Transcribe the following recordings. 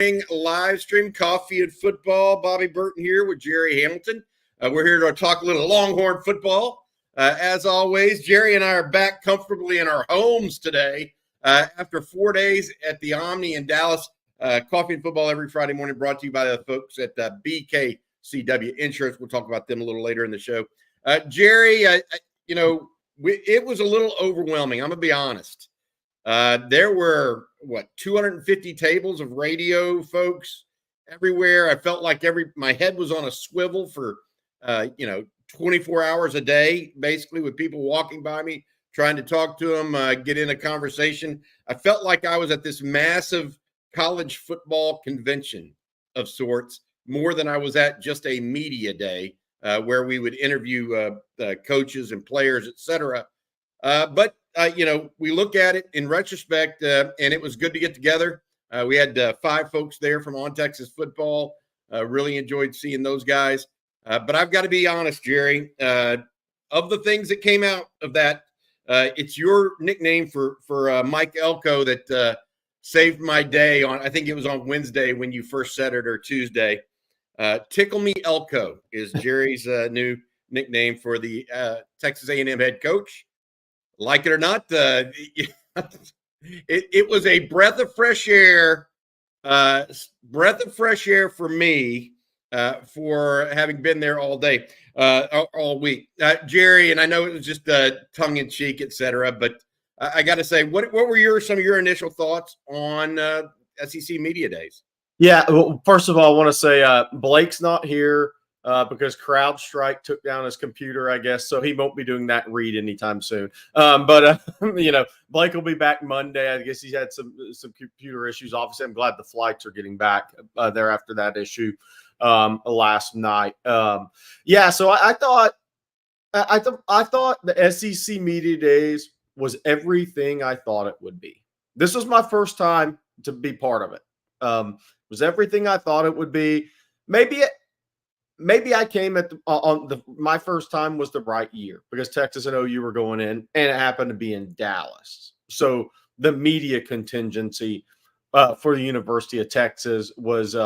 Live stream Coffee and Football. Bobby Burton here with Jerry Hamilton. We're here to talk a little Longhorn football. As always, Jerry and I are back comfortably in our homes today after 4 days at the Omni in Dallas. Coffee and Football every Friday morning, brought to you by the folks at BKCW Insurance. We'll talk about them a little later in the show. Jerry, it was a little overwhelming. I'm going to be honest. There were 250 tables of radio folks everywhere. I felt like my head was on a swivel for 24 hours a day, basically, with people walking by me, trying to talk to them, get in a conversation. I felt like I was at this massive college football convention of sorts, more than I was at just a media day where we would interview coaches and players, etc. But we look at it in retrospect, and it was good to get together. We had 5 folks there from On Texas Football. Really enjoyed seeing those guys. But I've got to be honest, Jerry, of the things that came out of that, it's your nickname for Mike Elko that saved my day I think it was on Wednesday when you first said it, or Tuesday. Tickle Me Elko is Jerry's new nickname for the Texas A&M head coach. Like it or not, it was a breath of fresh air for me for having been there all day, all week. Jerry, and I know it was just tongue in cheek, etc. But I got to say, what were some of your initial thoughts on SEC Media Days? Yeah, well, first of all, I want to say Blake's not here. Because CrowdStrike took down his computer, I guess, so he won't be doing that read anytime soon. But Blake will be back Monday. I guess he's had some computer issues. Obviously, I'm glad the flights are getting back there after that issue last night. So I thought the SEC Media Days was everything I thought it would be. This was my first time to be part of it. It was everything I thought it would be. Maybe I came at my first time was the right year because Texas and OU were going in, and it happened to be in Dallas. So the media contingency for the University of Texas was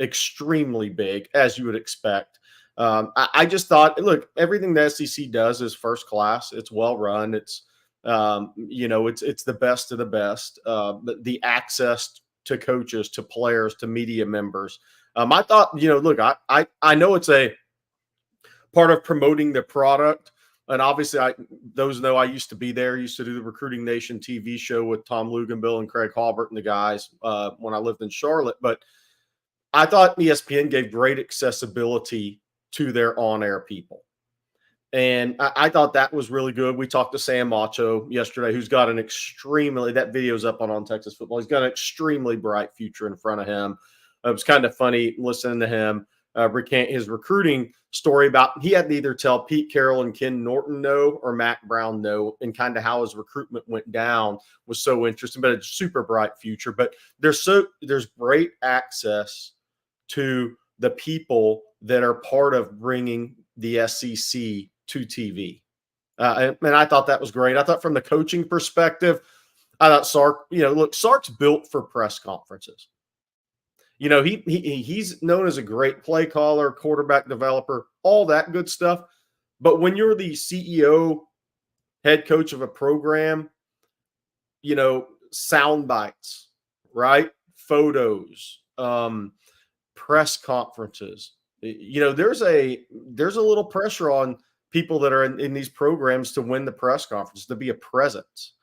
extremely big, as you would expect. I just thought, look, everything the SEC does is first class. It's well run. It's it's the best of the best. The access to coaches, to players, to media members. I thought, look, I know it's a part of promoting the product. And obviously, those know I used to be there. I used to do the Recruiting Nation TV show with Tom Luganbill and Craig Halbert and the guys when I lived in Charlotte. But I thought ESPN gave great accessibility to their on-air people. And I thought that was really good. We talked to Sam Macho yesterday, who's got that video's up on Texas Football. He's got an extremely bright future in front of him. It was kind of funny listening to him recant his recruiting story about he had to either tell Pete Carroll and Ken Norton no or Mac Brown no, and kind of how his recruitment went down was so interesting. But it's a super bright future. But there's great access to the people that are part of bringing the SEC to TV. And I thought that was great. I thought from the coaching perspective, I thought Sark, Sark's built for press conferences. He's known as a great play caller, quarterback developer, all that good stuff. But when you're the CEO, head coach of a program, sound bites, right? Photos, press conferences. There's a little pressure on people that are in these programs to win the press conference, to be a presence.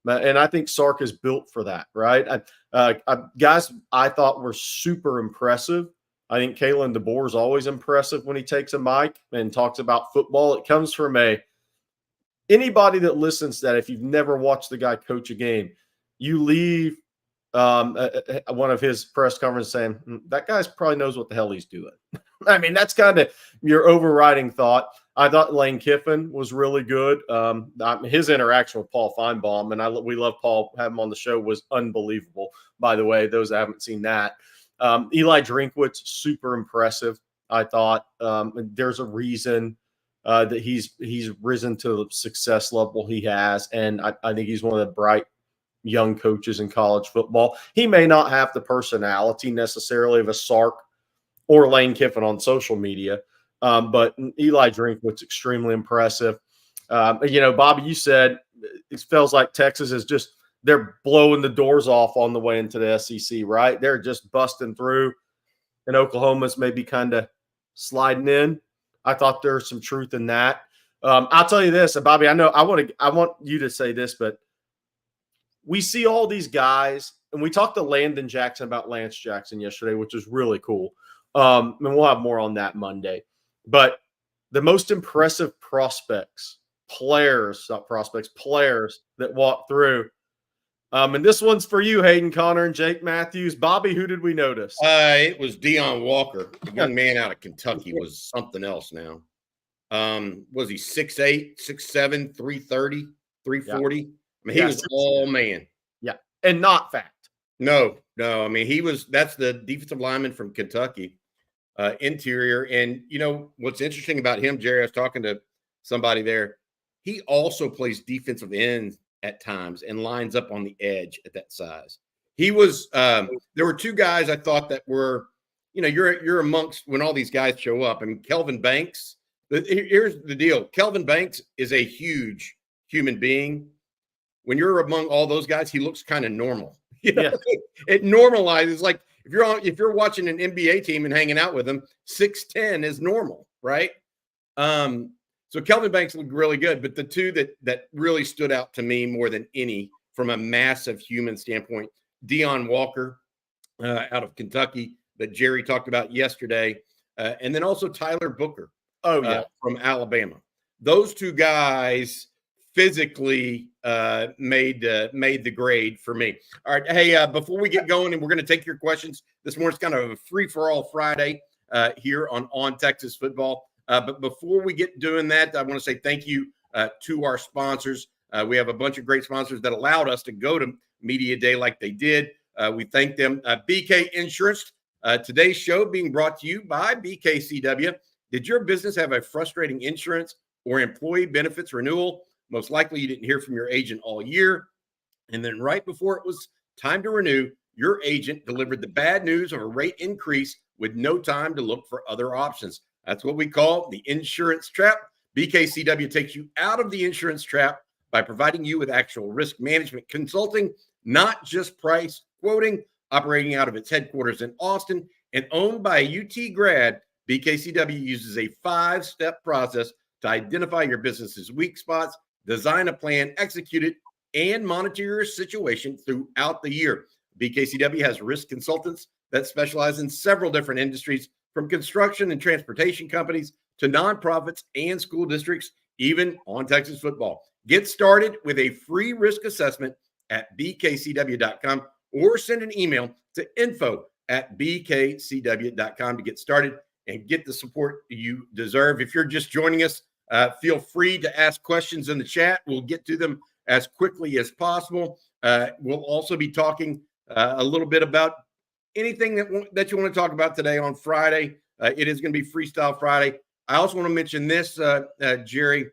And I think Sark is built for that, right? Guys I thought were super impressive. I think Kalen DeBoer is always impressive when he takes a mic and talks about football. It comes from anybody that listens to that, if you've never watched the guy coach a game, you leave one of his press conferences saying, that guy probably knows what the hell he's doing. I mean, that's kind of your overriding thought. I thought Lane Kiffin was really good. His interaction with Paul Finebaum, and we love Paul, have him on the show, was unbelievable, by the way, those that haven't seen that. Eli Drinkwitz, super impressive, I thought. There's a reason that he's risen to the success level he has, and I think he's one of the bright young coaches in college football. He may not have the personality necessarily of a Sark or Lane Kiffin on social media, but Eli Drinkwitz extremely impressive. Bobby, you said it feels like Texas is just they're blowing the doors off on the way into the SEC, right? They're just busting through, and Oklahoma's maybe kind of sliding in. I thought there's some truth in that. I'll tell you this, and Bobby, I know I want you to say this, but we see all these guys, and we talked to Landon Jackson about Lance Jackson yesterday, which was really cool. And we'll have more on that Monday. But the most impressive players that walk through. And this one's for you, Hayden Connor and Jake Matthews. Bobby, who did we notice? It was Deion Walker, the young man out of Kentucky, was something else now. Was he 6'8", 6'7", 330, 340? Yeah. I mean, he was all man. Yeah, and not fat. No. I mean, that's the defensive lineman from Kentucky, interior. And, what's interesting about him, Jerry, I was talking to somebody there. He also plays defensive end at times and lines up on the edge at that size. He was there were two guys I thought that were, you're amongst when all these guys show up. I mean, Kelvin Banks. Here's the deal. Kelvin Banks is a huge human being. When you're among all those guys, he looks kind of normal. Yeah. It normalizes. Like if you're watching an NBA team and hanging out with them, 6'10" is normal, right? So Kelvin Banks looked really good, but the two that really stood out to me more than any from a massive human standpoint, Deion Walker out of Kentucky that Jerry talked about yesterday, and then also Tyler Booker from Alabama. Those two guys physically made the grade for me. All right. Hey, before we get going, and we're going to take your questions this morning, it's kind of a free-for-all Friday here on Texas Football. But before we get doing that, I want to say thank you to our sponsors. We have a bunch of great sponsors that allowed us to go to Media Day like they did. We thank them. BK Insurance, today's show being brought to you by BKCW. Did your business have a frustrating insurance or employee benefits renewal? Most likely you didn't hear from your agent all year. And then right before it was time to renew, your agent delivered the bad news of a rate increase with no time to look for other options. That's what we call the insurance trap. BKCW takes you out of the insurance trap by providing you with actual risk management consulting, not just price quoting. Operating out of its headquarters in Austin and owned by a UT grad, BKCW uses a 5-step process to identify your business's weak spots, design a plan, execute it, and monitor your situation throughout the year. BKCW has risk consultants that specialize in several different industries, from construction and transportation companies to nonprofits and school districts, even on Texas football. Get started with a free risk assessment at bkcw.com or send an email to info@bkcw.com to get started and get the support you deserve. If you're just joining us, feel free to ask questions in the chat. We'll get to them as quickly as possible. We'll also be talking a little bit about anything that you want to talk about today on Friday. It is going to be Freestyle Friday. I also want to mention this, Jerry.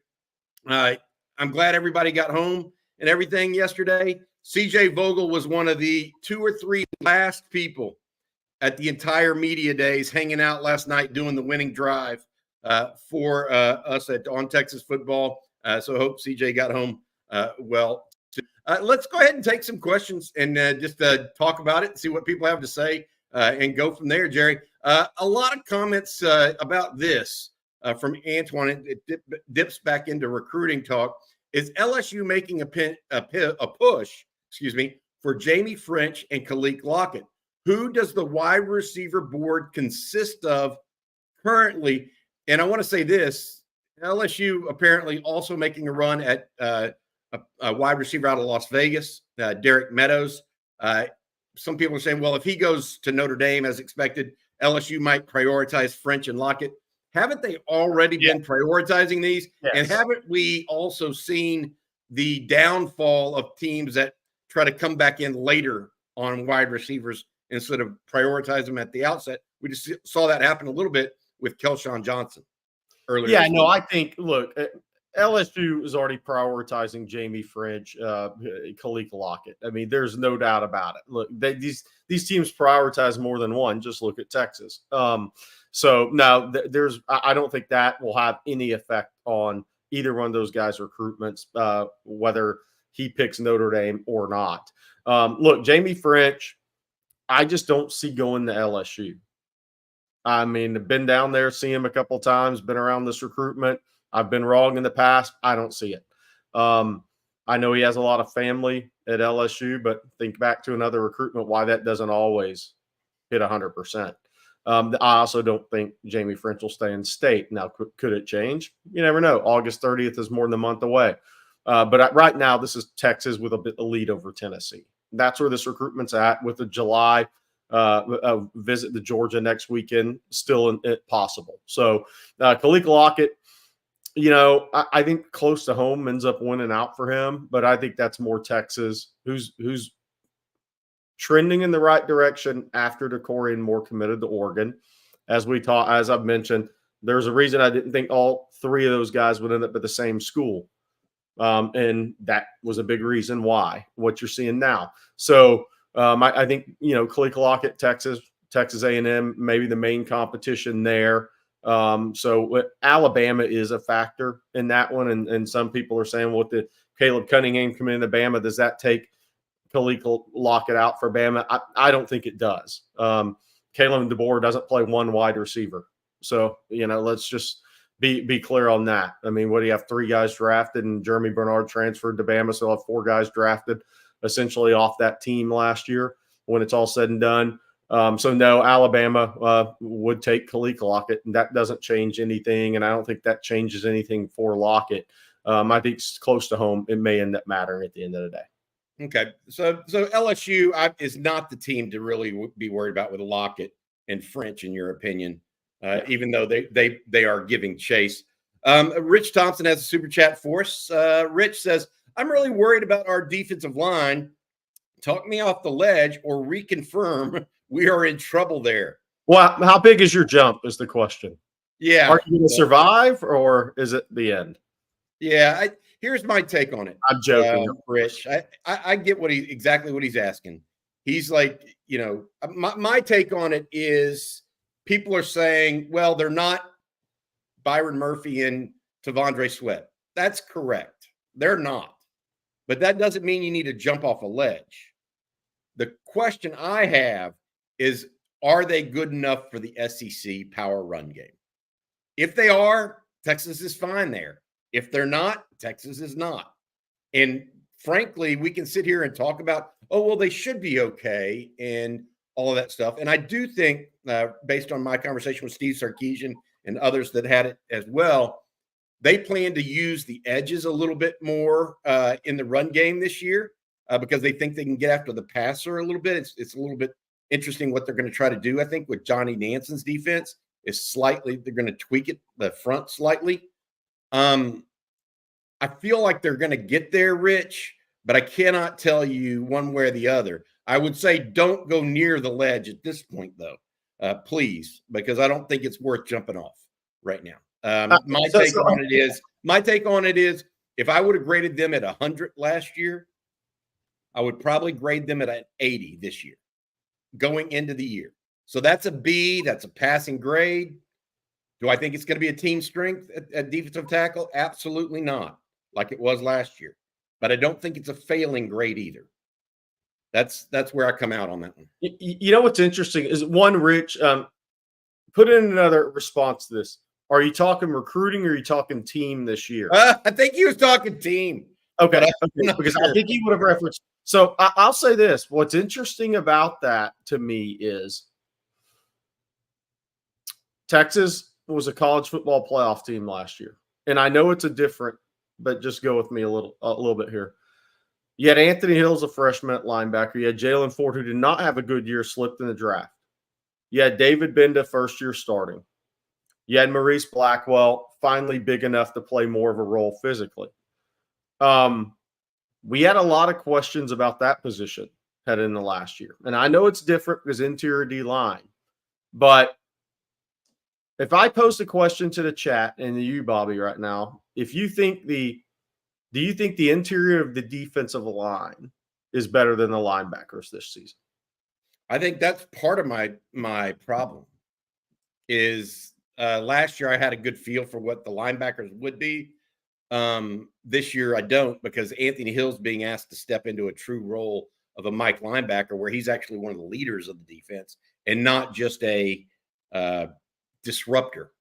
I'm glad everybody got home and everything yesterday. CJ Vogel was one of the 2 or 3 last people at the entire media days hanging out last night doing the winning drive for us on Texas football. So I hope CJ got home well. Let's go ahead and take some questions and just talk about it and see what people have to say and go from there, Jerry. A lot of comments about this from Antoine. It dips back into recruiting talk. Is LSU making a push, for Jamie French and Khalil Lockett? Who does the wide receiver board consist of currently? And I want to say this, LSU apparently also making a run at a wide receiver out of Las Vegas, Derek Meadows. Some people are saying, well, if he goes to Notre Dame as expected, LSU might prioritize French and Lockett. Haven't they already been prioritizing these? Yes. And haven't we also seen the downfall of teams that try to come back in later on wide receivers instead of prioritize them at the outset? We just saw that happen a little bit with Kelshawn Johnson earlier. Yeah, no, I think, look, LSU is already prioritizing Jamie French, Khalil Lockett. I mean, there's no doubt about it. Look, these teams prioritize more than one. Just look at Texas. So now I don't think that will have any effect on either one of those guys' recruitments, whether he picks Notre Dame or not. Look, Jamie French, I just don't see going to LSU. I mean, I've been down there, seen him a couple times, been around this recruitment. I've been wrong in the past. I don't see it. I know he has a lot of family at LSU, but think back to another recruitment, why that doesn't always hit 100%. I also don't think Jamie French will stay in state. Now, could it change? You never know. August 30th is more than a month away. But right now, this is Texas with a lead over Tennessee. That's where this recruitment's at, with the July visit to Georgia next weekend still possible. So Khalil Lockett, I think close to home ends up winning out for him, but I think that's more Texas, who's trending in the right direction after DeCorian more committed to Oregon. As I've mentioned, there's a reason I didn't think all three of those guys would end up at the same school. And that was a big reason why, what you're seeing now. So I think, Khalil Lockett, Texas A&M, maybe the main competition there. So Alabama is a factor in that one. And some people are saying, well, the Caleb Cunningham coming into Bama, does that take Khalil Lockett out for Bama? I don't think it does. Kalen DeBoer doesn't play one wide receiver. So, let's just be clear on that. I mean, what do you have? 3 guys drafted, and Jeremy Bernard transferred to Bama. So I'll have 4 guys drafted essentially off that team last year when it's all said and done. So no, Alabama would take Khalil Lockett, and that doesn't change anything. And I don't think that changes anything for Lockett. I think it's close to home. It may end up mattering at the end of the day. Okay. So LSU is not the team to really be worried about with Lockett and French, in your opinion, even though they are giving chase. Rich Thompson has a super chat for us. Rich says, I'm really worried about our defensive line. Talk me off the ledge or reconfirm we are in trouble there. Well, how big is your jump is the question. Yeah. Are you going to survive, or is it the end? Yeah. Here's my take on it. I'm joking. Rich. I get exactly what he's asking. He's like, my take on it is people are saying, well, they're not Byron Murphy and Tavondre Sweat. That's correct. They're not. But that doesn't mean you need to jump off a ledge. The question I have is, are they good enough for the SEC power run game? If they are, Texas is fine there. If they're not, Texas is not. And frankly, we can sit here and talk about, they should be okay and all of that stuff. And I do think, based on my conversation with Steve Sarkisian and others that had it as well, they plan to use the edges a little bit more in the run game this year because they think they can get after the passer a little bit. It's a little bit interesting what they're going to try to do, I think, with Johnny Nanson's defense is they're going to tweak it, the front slightly. I feel like they're going to get there, Rich, but I cannot tell you one way or the other. I would say don't go near the ledge at this point, though, please, because I don't think it's worth jumping off right now. My take on it is, if I would have graded them at 100 last year, I would probably grade them at an 80 this year, going into the year. So that's a B. That's a passing grade. Do I think it's going to be a team strength at defensive tackle? Absolutely not, like it was last year. But I don't think it's a failing grade either. That's where I come out on that one. You know what's interesting is, one, Rich, put in another response to this. Are you talking recruiting or are you talking team this year? I think he was talking team. Okay. Because sure. I think he would have referenced. So I'll say this. What's interesting about that to me is Texas was a college football playoff team last year. And I know it's but just go with me a little bit here. You had Anthony Hill's a freshman at linebacker. You had Jalen Ford, who did not have a good year, slipped in the draft. You had David Benda, first year starting. You had Maurice Blackwell, finally big enough to play more of a role physically. We had a lot of questions about that position heading into last year. And I know it's different because interior D-line. But if I post a question to the chat and you, Bobby, right now, if you think do you think the interior of the defensive line is better than the linebackers this season? I think that's part of my problem is last year I had a good feel for what the linebackers would be. This year I don't, because Anthony Hill's being asked to step into a true role of a Mike linebacker where he's actually one of the leaders of the defense and not just a disruptor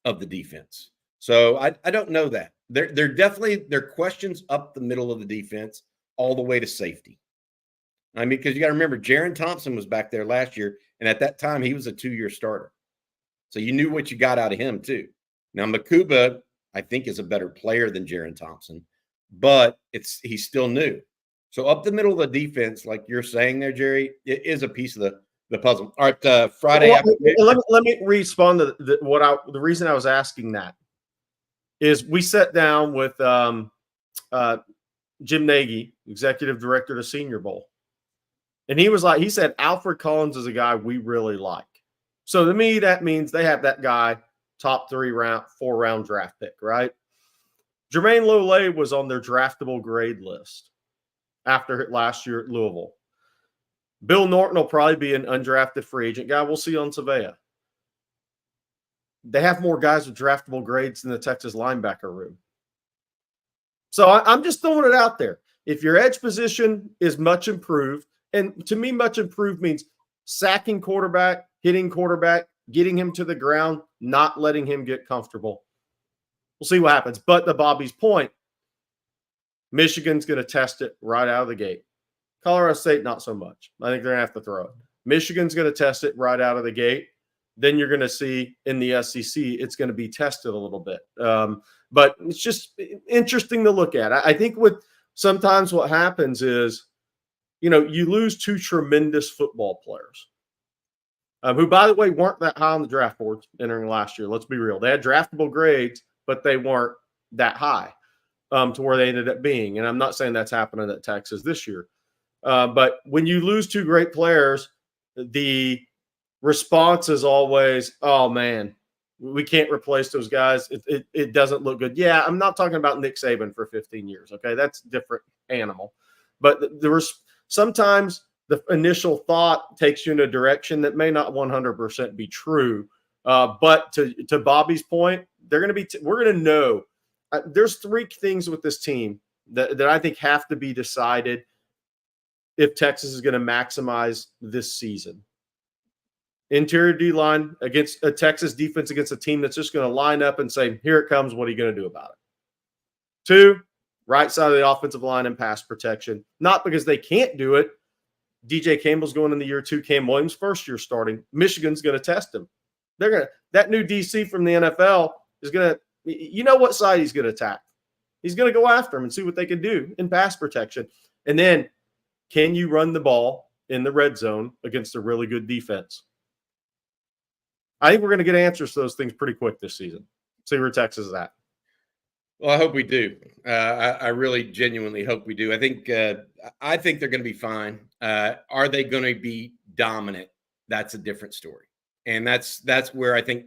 of the defense. So I don't know that. There definitely there are questions up the middle of the defense all the way to safety. I mean, because you got to remember, Jaron Thompson was back there last year, and at that time he was a 2-year starter. So you knew what you got out of him too. Now Makuba, I think, is a better player than Jaron Thompson, but he's still new. So up the middle of the defense, like you're saying there, Jerry, it is a piece of the puzzle. All right, Friday afternoon. Let me respond to the reason I was asking that is we sat down with Jim Nagy, executive director of the Senior Bowl, and he said Alfred Collins is a guy we really like. So to me, that means they have that guy top 4-round draft pick, right? Jermaine Lole was on their draftable grade list after last year at Louisville. Bill Norton will probably be an undrafted free agent guy. We'll see on Savea. They have more guys with draftable grades in the Texas linebacker room. So I'm just throwing it out there. If your edge position is much improved, and to me, much improved means sacking quarterback, hitting quarterback, getting him to the ground, not letting him get comfortable. We'll see what happens. But to Bobby's point, Michigan's going to test it right out of the gate. Colorado State, not so much. I think they're going to have to throw it. Michigan's going to test it right out of the gate. Then you're going to see in the SEC, it's going to be tested a little bit. But it's just interesting to look at. I think sometimes what happens is, you lose two tremendous football players who, by the way, weren't that high on the draft board entering last year. Let's be real. They had draftable grades, but they weren't that high to where they ended up being. And I'm not saying that's happening at Texas this year. But when you lose two great players, the response is always, oh, man, we can't replace those guys. It doesn't look good. Yeah, I'm not talking about Nick Saban for 15 years, okay? That's a different animal. But there was sometimes the initial thought takes you in a direction that may not 100% be true. But to Bobby's point, we're going to know. There's three things with this team that I think have to be decided if Texas is going to maximize this season. Interior D-line against a Texas defense against a team that's just going to line up and say, here it comes, what are you going to do about it? 2, right side of the offensive line and pass protection. Not because they can't do it. DJ Campbell's going in the year 2. Cam Williams, first year starting. Michigan's going to test him. That new DC from the NFL is going to, you know what side he's going to attack. He's going to go after him and see what they can do in pass protection. And then, can you run the ball in the red zone against a really good defense? I think we're going to get answers to those things pretty quick this season. See where Texas is at. Well, I hope we do. I really genuinely hope we do. I think they're going to be fine. Are they going to be dominant? That's a different story. And that's where I think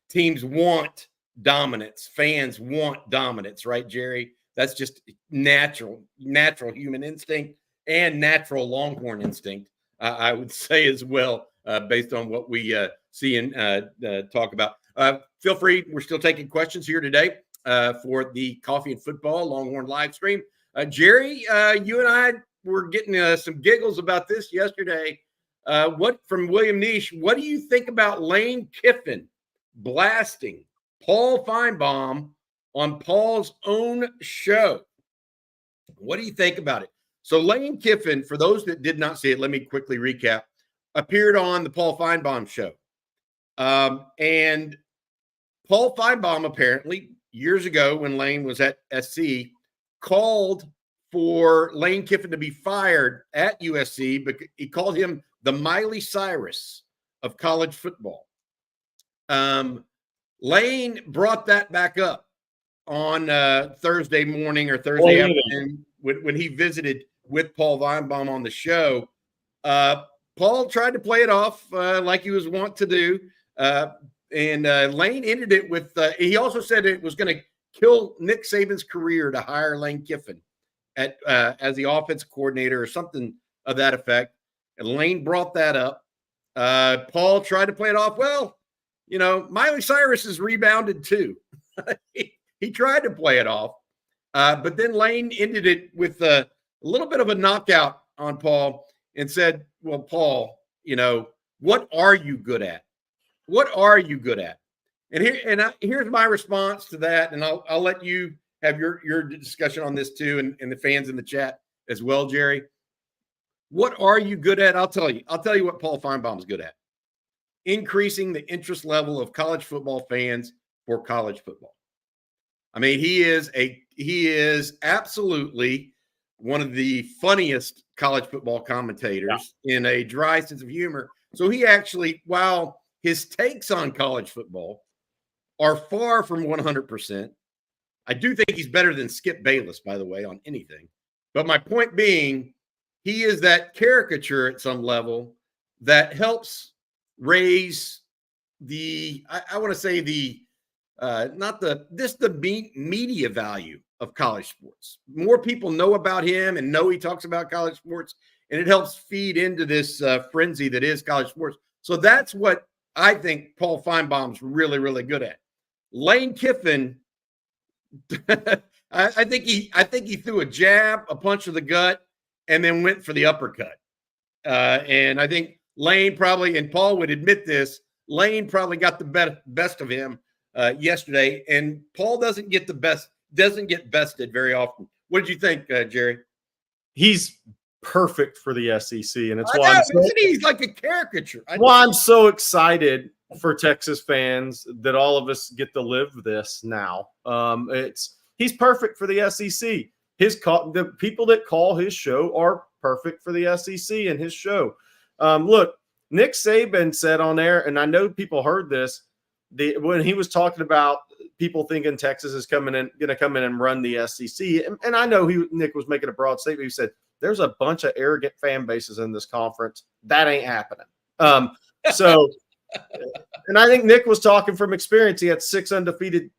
teams want dominance. Fans want dominance, right, Jerry? That's just natural human instinct and natural Longhorn instinct, I would say as well, based on what we see and talk about. Feel free. We're still taking questions here today for the Coffee and Football Longhorn live stream. Jerry, you and I were getting some giggles about this yesterday. From William Nish, what do you think about Lane Kiffin blasting Paul Finebaum on Paul's own show? What do you think about it? So Lane Kiffin, for those that did not see it, let me quickly recap, appeared on the Paul Finebaum show. And Paul Finebaum apparently, years ago when Lane was at SC, called for Lane Kiffin to be fired at USC, but he called him the Miley Cyrus of college football. Lane brought that back up on Thursday morning or Thursday afternoon when he visited with Paul Finebaum on the show. Paul tried to play it off like he was wont to do. And Lane ended it with, he also said it was going to kill Nick Saban's career to hire Lane Kiffin as the offensive coordinator or something of that effect. And Lane brought that up. Paul tried to play it off. Well, Miley Cyrus has rebounded too. he tried to play it off. But then Lane ended it with a little bit of a knockout on Paul and said, well, Paul, what are you good at? What are you good at? And here's my response to that. And I'll let you have your discussion on this too, and the fans in the chat as well, Jerry. What are you good at? I'll tell you what Paul Finebaum is good at. Increasing the interest level of college football fans for college football. I mean, he is absolutely one of the funniest college football commentators in a dry sense of humor. So he actually, while his takes on college football are far from 100%, I do think he's better than Skip Bayless, by the way, on anything. But my point being, he is that caricature at some level that helps raise the, I want to say the media value of college sports. More people know about him and know he talks about college sports, and it helps feed into this frenzy that is college sports. So that's what I think Paul Finebaum's really, really good at. Lane Kiffin, I think he threw a jab, a punch to the gut, and then went for the uppercut. And I think Lane probably, and Paul would admit this, Lane probably got the best of him yesterday, and Paul doesn't get bested very often. What did you think, Jerry? He's perfect for the SEC, and it's he's like a caricature. I'm so excited for Texas fans that all of us get to live this now. He's perfect for the SEC. The people that call his show are perfect for the SEC and his show. Look, Nick Saban said on air, and I know people heard this, when he was talking about people thinking Texas is going to come in and run the SEC. And I know Nick was making a broad statement. He said, there's a bunch of arrogant fan bases in this conference. That ain't happening. And I think Nick was talking from experience. He had 6 undefeated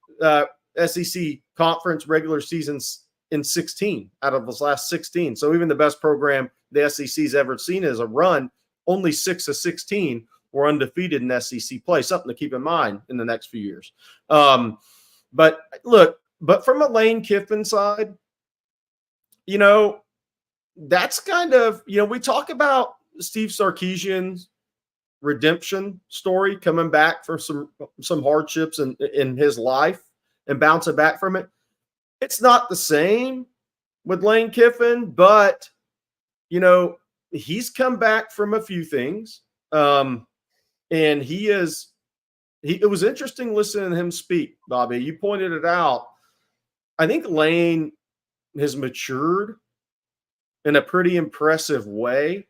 SEC conference regular seasons in 16 out of his last 16. So even the best program the SEC's ever seen as a run, only 6 of 16 were undefeated in SEC play. Something to keep in mind in the next few years. But from a Lane Kiffin side, that's kind of, we talk about Steve Sarkisian's redemption story, coming back from some hardships in his life and bouncing back from it. It's not the same with Lane Kiffin, but he's come back from a few things. And it was interesting listening to him speak, Bobby. You pointed it out. I think Lane has matured in a pretty impressive way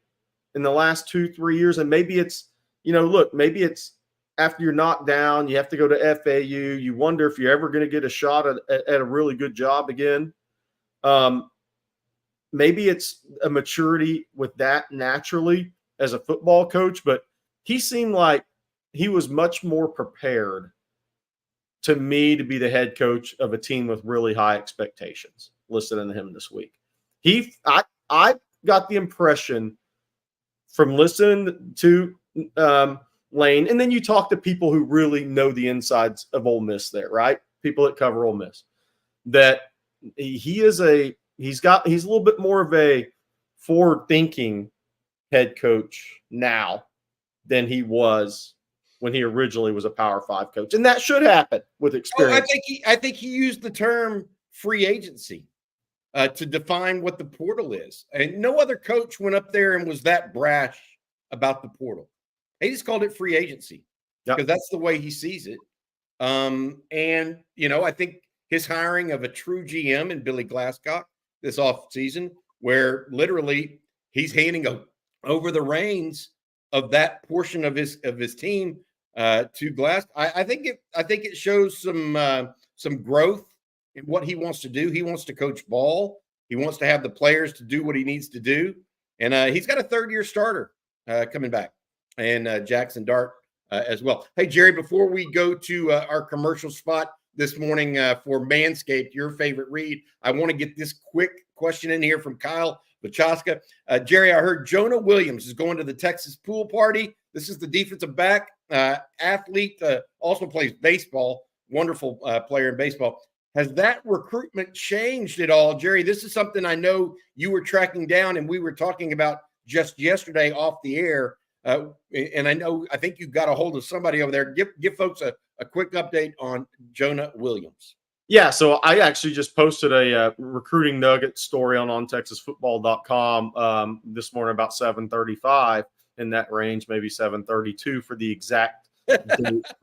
in the last 2-3 years. And maybe it's, maybe it's after you're knocked down, you have to go to FAU. You wonder if you're ever going to get a shot at a really good job again. Maybe it's a maturity with that naturally as a football coach, but he seemed like he was much more prepared to me to be the head coach of a team with really high expectations listening to him this week. I got the impression from listening to Lane, and then you talk to people who really know the insides of Ole Miss there, right? People that cover Ole Miss, that he's a little bit more of a forward-thinking head coach now than he was when he originally was a Power 5 coach. And that should happen with experience. I think he used the term free agency to define what the portal is. And no other coach went up there and was that brash about the portal. He just called it free agency because that's the way he sees it. And, I think his hiring of a true GM in Billy Glasscock this offseason, where literally he's handing over the reins of that portion of his team to Glass. I think it shows some growth in what he wants to do. He wants to coach ball. He wants to have the players to do what he needs to do. And he's got a third-year starter coming back, and Jackson Dart as well. Hey, Jerry, before we go to our commercial spot, this morning for Manscaped, your favorite read. I want to get this quick question in here from Kyle Vachaska. Jerry, I heard Jonah Williams is going to the Texas pool party. This is the defensive back athlete, also plays baseball, wonderful player in baseball. Has that recruitment changed at all, Jerry? This is something I know you were tracking down and we were talking about just yesterday off the air. And I think you got a hold of somebody over there. Give folks a quick update on Jonah Williams. Yeah, so I actually just posted a recruiting nugget story on OnTexasFootball.com this morning about 7:35 in that range, maybe 7:32 for the exact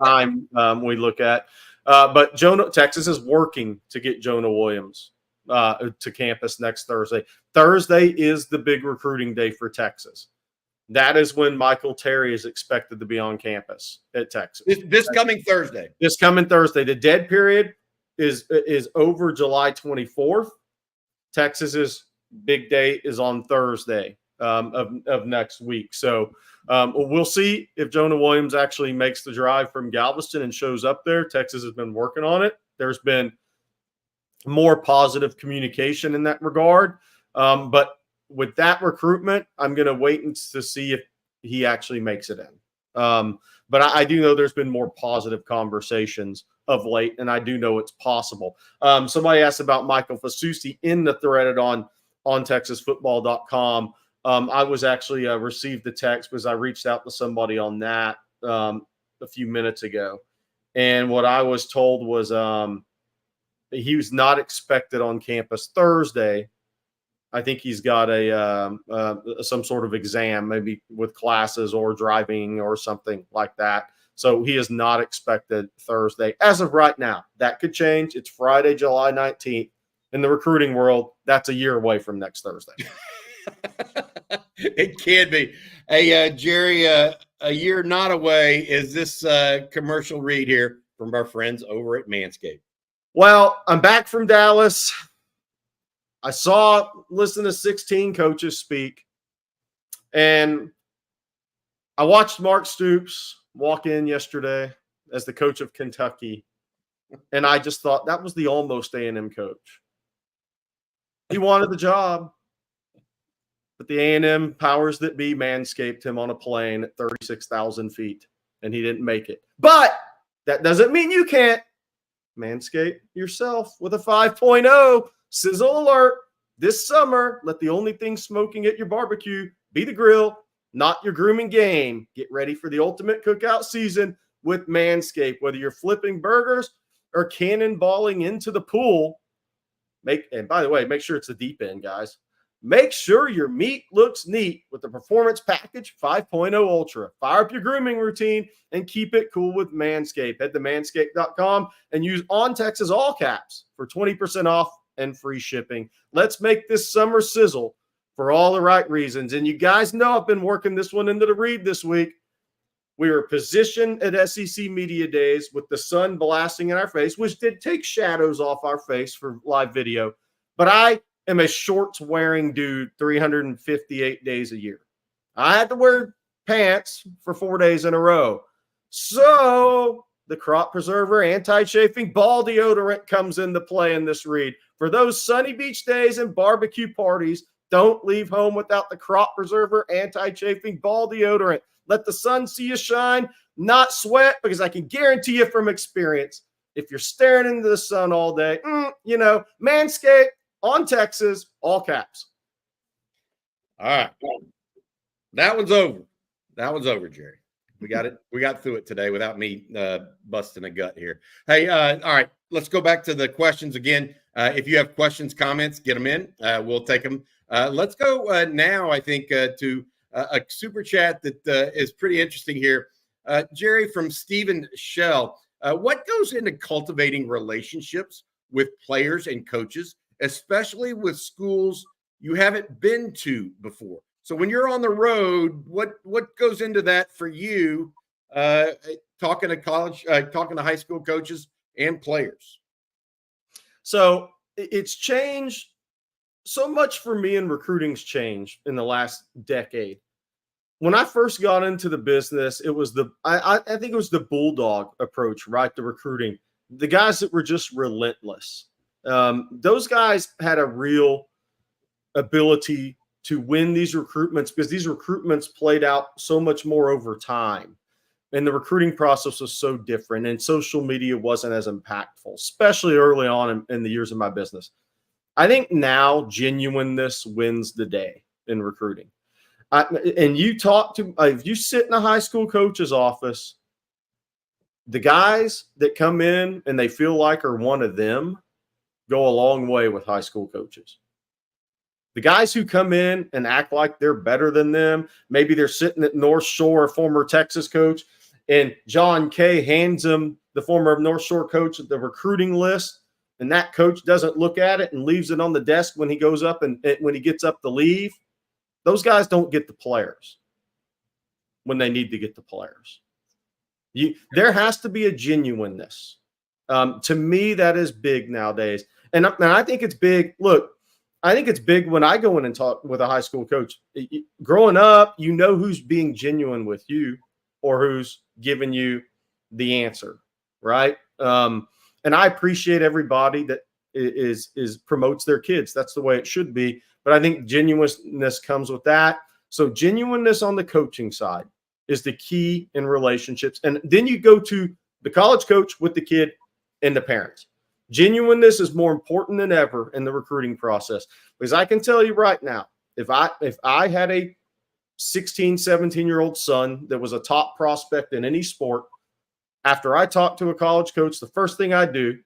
time we look at. But Texas is working to get Jonah Williams to campus next Thursday. Thursday is the big recruiting day for Texas. That is when Michael Terry is expected to be on campus at Texas. This coming Thursday. This coming Thursday. The dead period is over July 24th. Texas's big day is on Thursday of next week. So we'll see if Jonah Williams actually makes the drive from Galveston and shows up there. Texas has been working on it. There's been more positive communication in that regard. But with that recruitment, I'm going to wait to see if he actually makes it in. But I do know there's been more positive conversations of late, and I do know it's possible. Somebody asked about Michael Fasusi in the thread on TexasFootball.com. I was actually received the text because I reached out to somebody on that a few minutes ago. And what I was told was he was not expected on campus Thursday. I think he's got some sort of exam, maybe with classes or driving or something like that. So he is not expected Thursday as of right now. That could change. It's Friday, July 19th. In the recruiting world, that's a year away from next Thursday. It can be. Hey, Jerry, a year not away is this commercial read here from our friends over at Manscaped. Well, I'm back from Dallas. I listened to 16 coaches speak, and I watched Mark Stoops walk in yesterday as the coach of Kentucky, and I just thought that was the almost A&M coach. He wanted the job, but the A&M powers that be manscaped him on a plane at 36,000 feet, and he didn't make it. But that doesn't mean you can't manscape yourself with a 5.0. Sizzle alert. This summer, let the only thing smoking at your barbecue be the grill, not your grooming game. Get ready for the ultimate cookout season with Manscaped. Whether you're flipping burgers or cannonballing into the pool, and by the way, make sure it's the deep end, guys. Make sure your meat looks neat with the Performance Package 5.0 Ultra. Fire up your grooming routine and keep it cool with Manscaped. Head to manscaped.com and use OnTexas all caps for 20% off and free shipping. Let's make this summer sizzle for all the right reasons. And you guys know I've been working this one into the read this week. We were positioned at SEC Media Days with the sun blasting in our face, which did take shadows off our face for live video. But I am a shorts-wearing dude 358 days a year. I had to wear pants for 4 days in a row. So the Crop Preserver Anti-Chafing Ball Deodorant comes into play in this read. For those sunny beach days and barbecue parties, don't leave home without the Crop Preserver Anti-Chafing Ball Deodorant. Let the sun see you shine, not sweat, because I can guarantee you from experience, if you're staring into the sun all day, Manscaped on Texas, all caps. All right. That one's over, Jerry. We got it. We got through it today without me busting a gut here. Hey, all right. Let's go back to the questions again. If you have questions, comments, get them in. We'll take them. Let's go now, I think, to a super chat that is pretty interesting here. Jerry from Stephen Shell. What goes into cultivating relationships with players and coaches, especially with schools you haven't been to before? So when you're on the road, what goes into that for you, talking to high school coaches and players? So it's changed so much for me, and recruiting's changed in the last decade. When I first got into the business, it was I think it was the bulldog approach, right? The recruiting. the guys that were just relentless. Those guys had a real ability to win these recruitments because these recruitments played out so much more over time. And the recruiting process was so different, and social media wasn't as impactful, especially early on in the years of my business. I think now genuineness wins the day in recruiting. And you talk to, if you sit in a high school coach's office, the guys that come in and they feel like are one of them go a long way with high school coaches. The guys who come in and act like they're better than them, maybe they're sitting at North Shore, a former Texas coach, and John Kay hands them, the former North Shore coach, the recruiting list, and that coach doesn't look at it and leaves it on the desk when he goes up and when he gets up to leave. Those guys don't get the players when they need to get the players. There has to be a genuineness. To me, that is big nowadays. And I think it's big. Look, I think it's big when I go in and talk with a high school coach. Growing up, you know who's being genuine with you or who's giving you the answer, right? And I appreciate everybody that is promotes their kids. That's the way it should be. But I think genuineness comes with that. So genuineness on the coaching side is the key in relationships. And then you go to the college coach with the kid and the parents. Genuineness is more important than ever in the recruiting process, because I can tell you right now, if I had a 16, 17-year-old son that was a top prospect in any sport, after I talk to a college coach, the first thing I do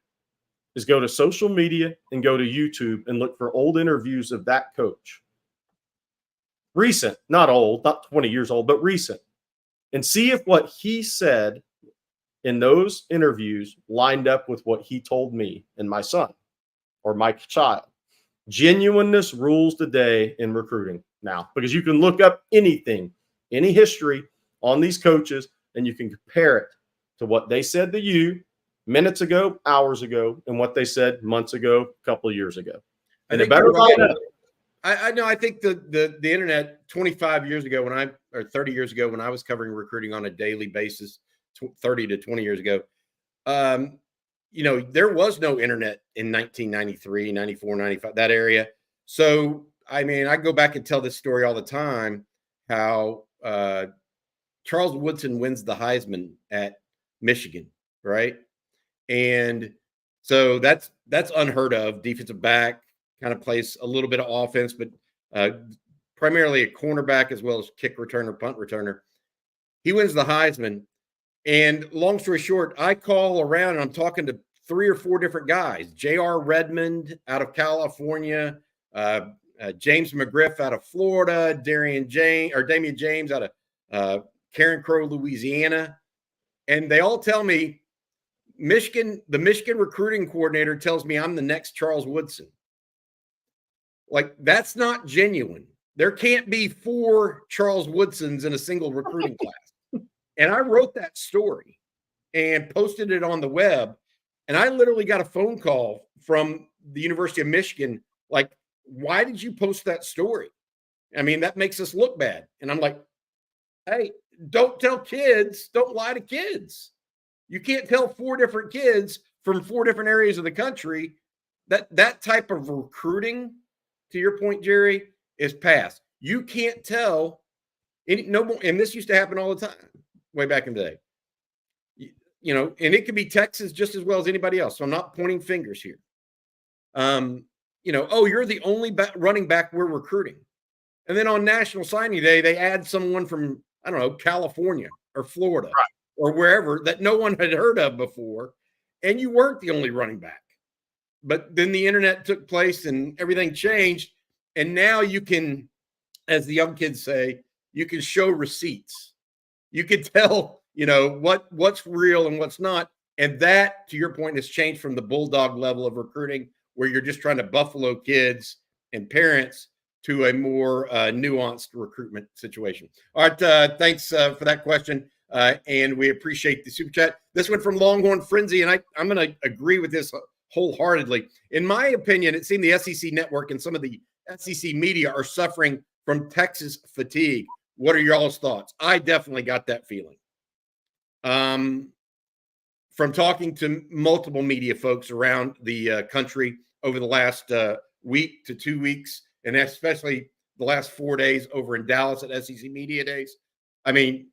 is go to social media and go to YouTube and look for old interviews of that coach. Recent, not old, not 20 years old, but recent. And see if what he said in those interviews lined up with what he told me and my son or my child. Genuineness rules the day in recruiting now, because you can look up anything, any history on these coaches, and you can compare it to what they said to you minutes ago, hours ago, and what they said months ago, a couple of years ago. And it better line up. I know. I think the internet 25 years ago or 30 years ago when I was covering recruiting on a daily basis, 30 to 20 years ago, there was no internet in 1993, 94, 95, that area. So, I mean, I go back and tell this story all the time, how Charles Woodson wins the Heisman at Michigan, right? And so that's unheard of. Defensive back, kind of plays a little bit of offense, but primarily a cornerback as well as kick returner, punt returner. He wins the Heisman. And long story short, I call around and I'm talking to 3 or 4 different guys. J.R. Redmond out of California, James McGriff out of Florida, Damian James out of Karen Crow, Louisiana. And they all tell me, the Michigan recruiting coordinator tells me I'm the next Charles Woodson. Like, that's not genuine. There can't be 4 Charles Woodsons in a single recruiting class. And I wrote that story and posted it on the web. And I literally got a phone call from the University of Michigan, like, why did you post that story? I mean, that makes us look bad. And I'm like, hey, don't tell kids, don't lie to kids. You can't tell 4 different kids from 4 different areas of the country that type of recruiting, to your point, Jerry, is past. You can't tell no more. And this used to happen all the time way back in the day. And it could be Texas just as well as anybody else. So I'm not pointing fingers here. You're the only running back we're recruiting. And then on National Signing Day, they add someone from, I don't know, California or Florida, right, or wherever that no one had heard of before. And you weren't the only running back. But then the internet took place and everything changed. And now you can, as the young kids say, you can show receipts. You can tell, what's real and what's not. And that, to your point, has changed from the bulldog level of recruiting, where you're just trying to buffalo kids and parents, to a more nuanced recruitment situation. All right. Thanks for that question. And we appreciate the super chat. This one from Longhorn Frenzy. And I'm going to agree with this wholeheartedly. In my opinion, it seemed the SEC network and some of the SEC media are suffering from Texas fatigue. What are y'all's thoughts? I definitely got that feeling. from talking to multiple media folks around the country over the last week to 2 weeks, and especially the last 4 days over in Dallas at SEC Media Days. I mean,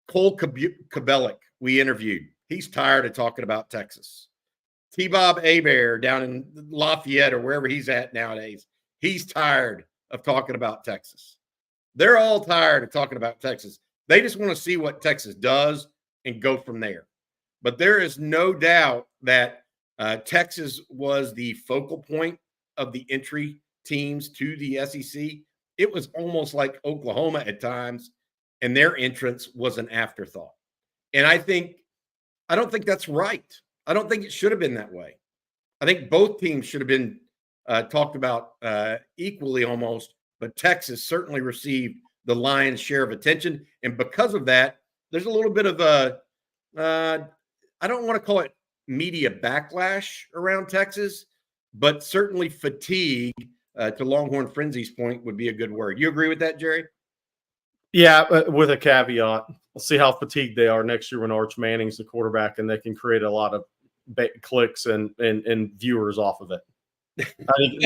Cole Kabelic, we interviewed. He's tired of talking about Texas. T-Bob Hebert down in Lafayette or wherever he's at nowadays, he's tired of talking about Texas. They're all tired of talking about Texas. They just want to see what Texas does and go from there. But there is no doubt that Texas was the focal point of the entry teams to the SEC. It was almost like Oklahoma at times, and their entrance was an afterthought. And I don't think that's right. I don't think it should have been that way. I think both teams should have been talked about equally almost, but Texas certainly received the lion's share of attention. And because of that, there's a little bit of a, I don't want to call it media backlash around Texas, but certainly fatigue, to Longhorn Frenzy's point, would be a good word. You agree with that, Jerry? Yeah, with a caveat. We'll see how fatigued they are next year when Arch Manning's the quarterback and they can create a lot of clicks and viewers off of it. I think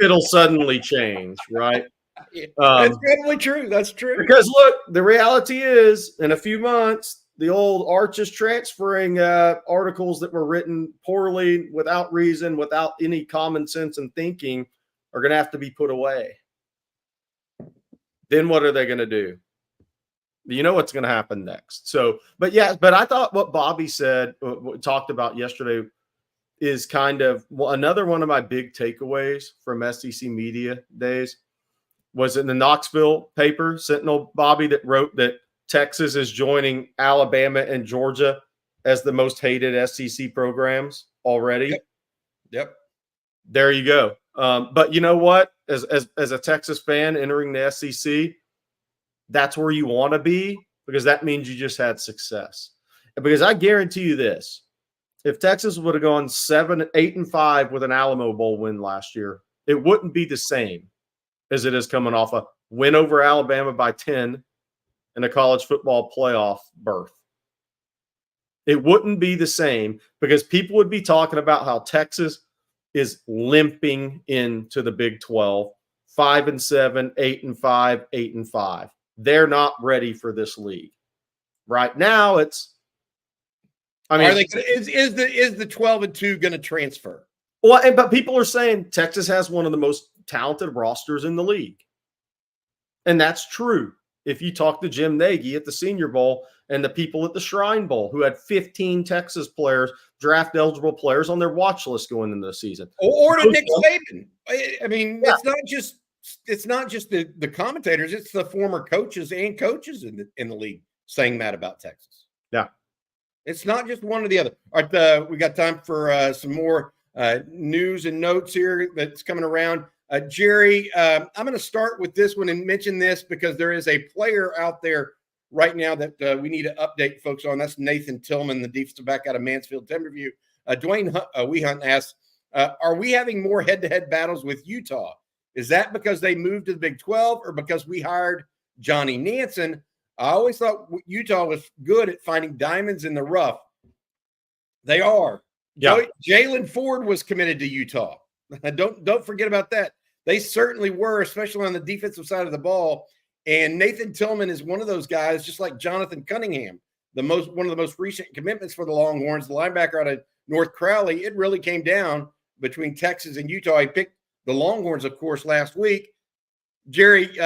it'll suddenly change, right? That's probably true. That's true. Because look, the reality is, in a few months, the old Arch is transferring articles that were written poorly, without reason, without any common sense and thinking, are going to have to be put away. Then what are they going to do? You know what's going to happen next. So, but I thought what Bobby said, talked about yesterday, is kind of another one of my big takeaways from SEC Media Days. Was in the Knoxville paper, Sentinel, Bobby, that wrote that Texas is joining Alabama and Georgia as the most hated SEC programs already. Yep. There you go. But you know what? As a Texas fan entering the SEC, that's where you want to be, because that means you just had success. Because I guarantee you this: if Texas would have gone 8-5 with an Alamo Bowl win last year, it wouldn't be the same as it is coming off a win over Alabama by 10 in a college football playoff berth. It wouldn't be the same, because people would be talking about how Texas is limping into the Big 12, 5-7, 8-5, 8-5. They're not ready for this league. Right now, is the 12-2 going to transfer? Well, but people are saying Texas has one of the most talented rosters in the league. And that's true. If you talk to Jim Nagy at the Senior Bowl and the people at the Shrine Bowl, who had 15 Texas players, draft eligible players on their watch list going into the season. Or to Nick Saban. I mean, yeah. It's not just the commentators, it's the former coaches and coaches in the league saying that about Texas. Yeah. It's not just one or the other. All right, we got time for some more news and notes here that's coming around. Jerry, I'm going to start with this one and mention this because there is a player out there right now that we need to update folks on. That's Nathan Tillman, the defensive back out of Mansfield, Timberview. Dwayne Wehunt asks, are we having more head-to-head battles with Utah? Is that because they moved to the Big 12 or because we hired Johnny Nansen? I always thought Utah was good at finding diamonds in the rough. They are. Yeah. Jalen Ford was committed to Utah. Don't forget about that. They certainly were, especially on the defensive side of the ball. And Nathan Tillman is one of those guys, just like Jonathan Cunningham, one of the most recent commitments for the Longhorns, the linebacker out of North Crowley. It really came down between Texas and Utah. I picked the Longhorns, of course, last week. Jerry,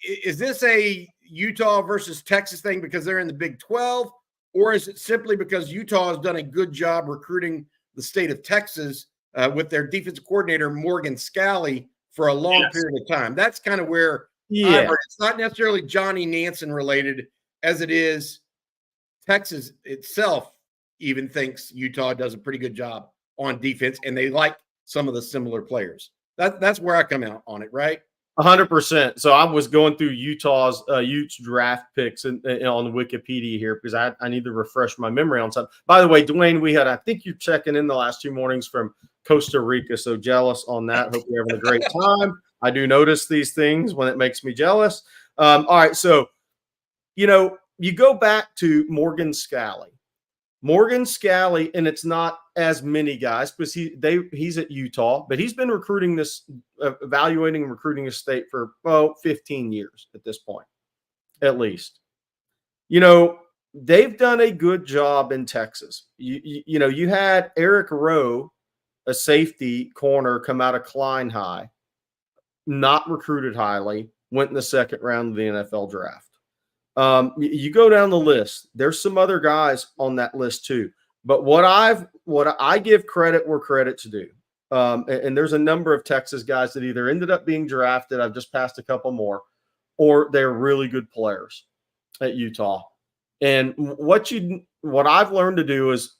is this a Utah versus Texas thing because they're in the Big 12, or is it simply because Utah has done a good job recruiting the state of Texas with their defensive coordinator, Morgan Scalley, for a long period of time? That's kind of where it's not necessarily Johnny Nansen related as it is Texas itself even thinks Utah does a pretty good job on defense, and they like some of the similar players. That's where I come out on it, right? 100%. So I was going through Utes draft picks on the Wikipedia here because I need to refresh my memory on something. By the way, Dwayne, I think you're checking in the last 2 mornings from Costa Rica, so jealous on that. Hope you're having a great time. I do notice these things when it makes me jealous. All right, so you go back to Morgan Scalley. Morgan Scalley, and it's not as many guys because he's at Utah, but he's been recruiting evaluating and recruiting a state for 15 years at this point, at least. They've done a good job in Texas. You had Eric Rowe, a safety corner, come out of Klein High, not recruited highly, went in the second round of the NFL draft. You go down the list. There's some other guys on that list too. But what I give credit where credit's due. And there's a number of Texas guys that either ended up being drafted. I've just passed a couple more, or they're really good players at Utah. And what I've learned to do is,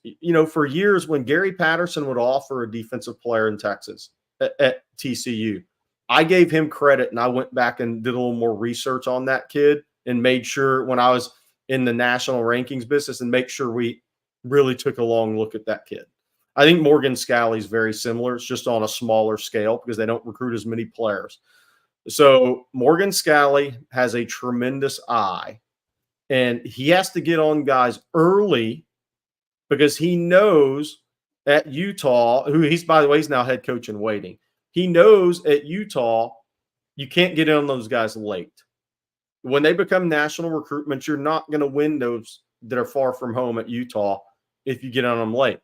for years when Gary Patterson would offer a defensive player in Texas at TCU, I gave him credit and I went back and did a little more research on that kid and made sure when I was in the national rankings business and make sure we really took a long look at that kid. I think Morgan Scalley is very similar. It's just on a smaller scale because they don't recruit as many players. So Morgan Scalley has a tremendous eye, and he has to get on guys early because he knows at Utah, who he's, by the way, he's now head coach in waiting. He knows at Utah, you can't get in on those guys late. When they become national recruitments, you're not going to win those that are far from home at Utah if you get on them late.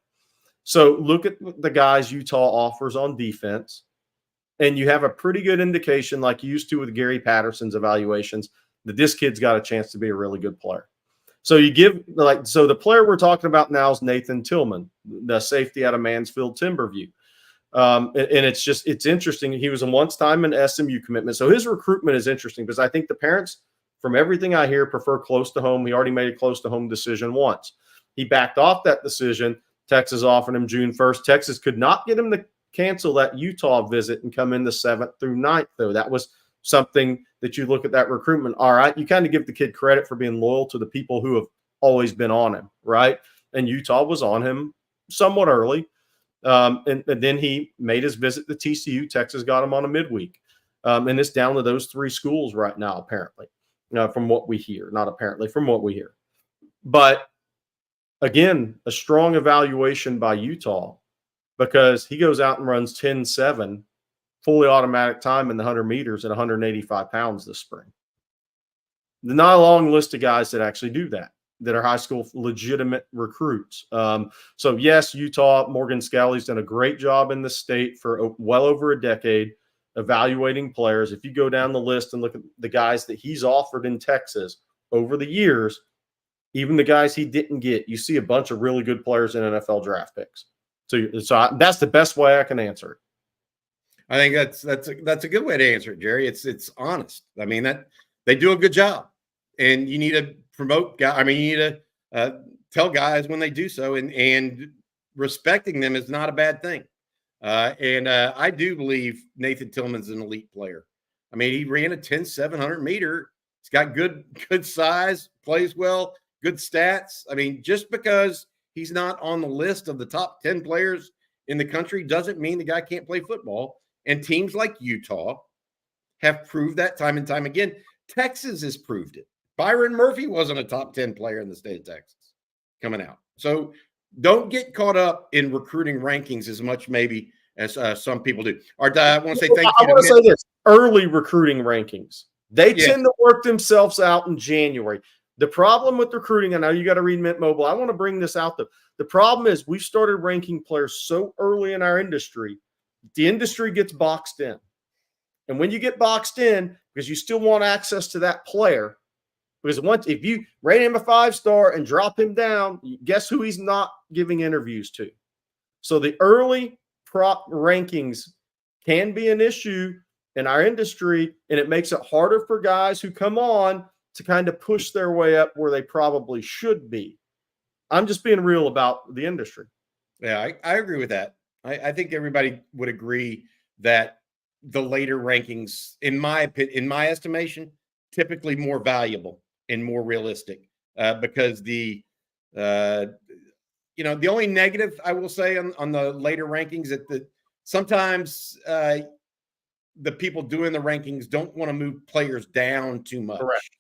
So look at the guys Utah offers on defense, and you have a pretty good indication, like you used to with Gary Patterson's evaluations, that this kid's got a chance to be a really good player. So so the player we're talking about now is Nathan Tillman, the safety out of Mansfield Timberview. And it's interesting. He was a once-time an SMU commitment. So his recruitment is interesting because I think the parents, from everything I hear, prefer close to home. He already made a close to home decision once. He backed off that decision. Texas offered him June 1st. Texas could not get him to cancel that Utah visit and come in the 7th through 9th, though. That was something that you look at that recruitment. All right, you kind of give the kid credit for being loyal to the people who have always been on him, right? And Utah was on him somewhat early. And then he made his visit to TCU. Texas got him on a midweek. And it's down to those three schools right now, apparently, from what we hear. Not apparently, from what we hear. But, again, a strong evaluation by Utah because he goes out and runs 10.7 fully automatic time in the 100 meters at 185 pounds this spring. There's not a long list of guys that actually do that are high school legitimate recruits. So, yes, Utah, Morgan Scalley's done a great job in the state for well over a decade evaluating players. If you go down the list and look at the guys that he's offered in Texas over the years, even the guys he didn't get, you see a bunch of really good players in NFL draft picks. So that's the best way I can answer it. I think that's a good way to answer it, Jerry. It's honest. I mean, that they do a good job, and you need to promote guys. I mean, you need to tell guys when they do so, and respecting them is not a bad thing. And I do believe Nathan Tillman's an elite player. I mean, he ran a 10.700 meter. He's got good size, plays well, good stats. I mean, just because he's not on the list of the top 10 players in the country doesn't mean the guy can't play football. And teams like Utah have proved that time and time again. Texas has proved it. Byron Murphy wasn't a top 10 player in the state of Texas coming out. So don't get caught up in recruiting rankings as much maybe as some people do. I want to say thank you. I want to say this. Early recruiting rankings. They tend to work themselves out in January. The problem with recruiting, I know you got to read Mint Mobile. I want to bring this out, though. The problem is we've started ranking players so early in our industry, the industry gets boxed in. And when you get boxed in, because you still want access to that player, because if you rate him a 5-star and drop him down, guess who he's not giving interviews to? So the early prop rankings can be an issue in our industry, and it makes it harder for guys who come on to kind of push their way up where they probably should be. I'm just being real about the industry. Yeah, I agree with that. I think everybody would agree that the later rankings, in my estimation, typically more valuable and more realistic because the only negative I will say on the later rankings that sometimes the people doing the rankings don't want to move players down too much. Correct.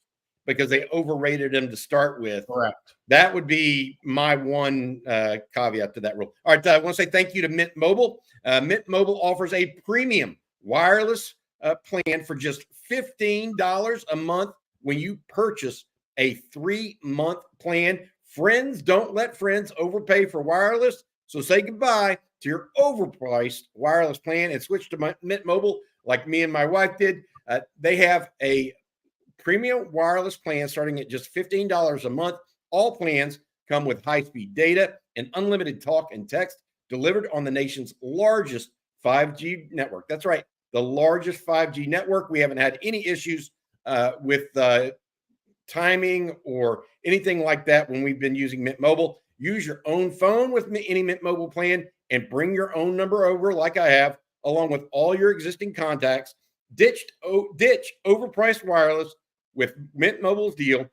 because they overrated him to start with. Correct. That would be my one caveat to that rule. All right, I want to say thank you to Mint Mobile. Mint Mobile offers a premium wireless plan for just $15 a month when you purchase a 3-month plan. Friends don't let friends overpay for wireless, so say goodbye to your overpriced wireless plan and switch to Mint Mobile like me and my wife did. They have a premium wireless plan starting at just $15 a month. All plans come with high-speed data and unlimited talk and text delivered on the nation's largest 5G network. That's right, the largest 5G network. We haven't had any issues with timing or anything like that when we've been using Mint Mobile. Use your own phone with any Mint Mobile plan and bring your own number over like I have, along with all your existing contacts. Ditch overpriced wireless with Mint Mobile's deal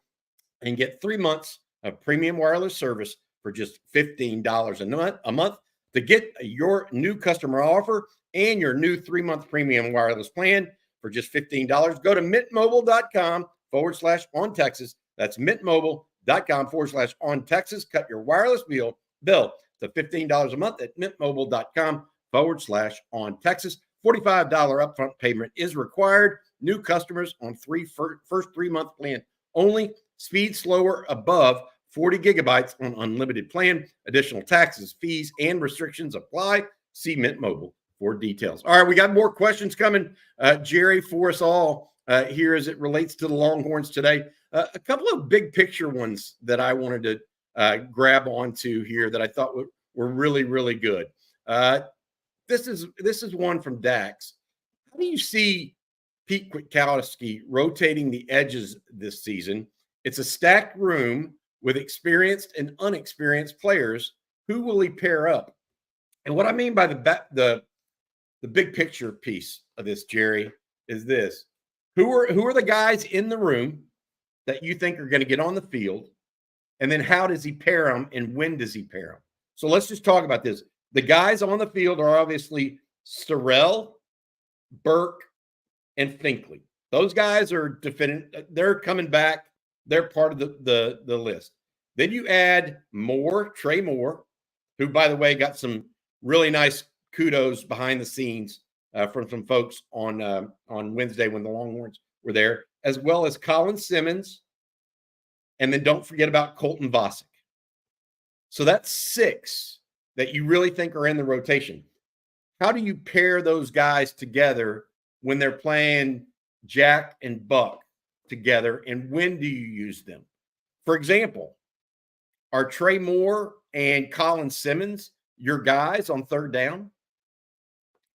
and get 3 months of premium wireless service for just $15 a month. To get your new customer offer and your new 3-month premium wireless plan for just $15, go to mintmobile.com/on Texas. That's mintmobile.com/on Texas. Cut your wireless bill to $15 a month at mintmobile.com/on Texas. $45 upfront payment is required. New customers on first 3-month plan only. Speed slower above 40 gigabytes on unlimited plan. Additional taxes, fees, and restrictions apply. See Mint Mobile for details. All right, we got more questions coming, Jerry, for us all here as it relates to the Longhorns today. A couple of big picture ones that I wanted to grab onto here that I thought were really, really good. This is one from Dax. How do you see Pete Kwiatkowski rotating the edges this season? It's a stacked room with experienced and unexperienced players. Who will he pair up? And what I mean by the big picture piece of this, Jerry, is this: who are the guys in the room that you think are going to get on the field, and then how does he pair them, and when does he pair them? So let's just talk about this. The guys on the field are obviously Sorrell, Burke, and Finkley. Those guys are definitive. They're coming back. They're part of the list. Then you add Trey Moore, who, by the way, got some really nice kudos behind the scenes from some folks on Wednesday when the Longhorns were there, as well as Colin Simmons. And then don't forget about Colton Vasek. So that's 6 that you really think are in the rotation. How do you pair those guys together when they're playing Jack and Buck together, and when do you use them? For example, are Trey Moore and Colin Simmons your guys on third down?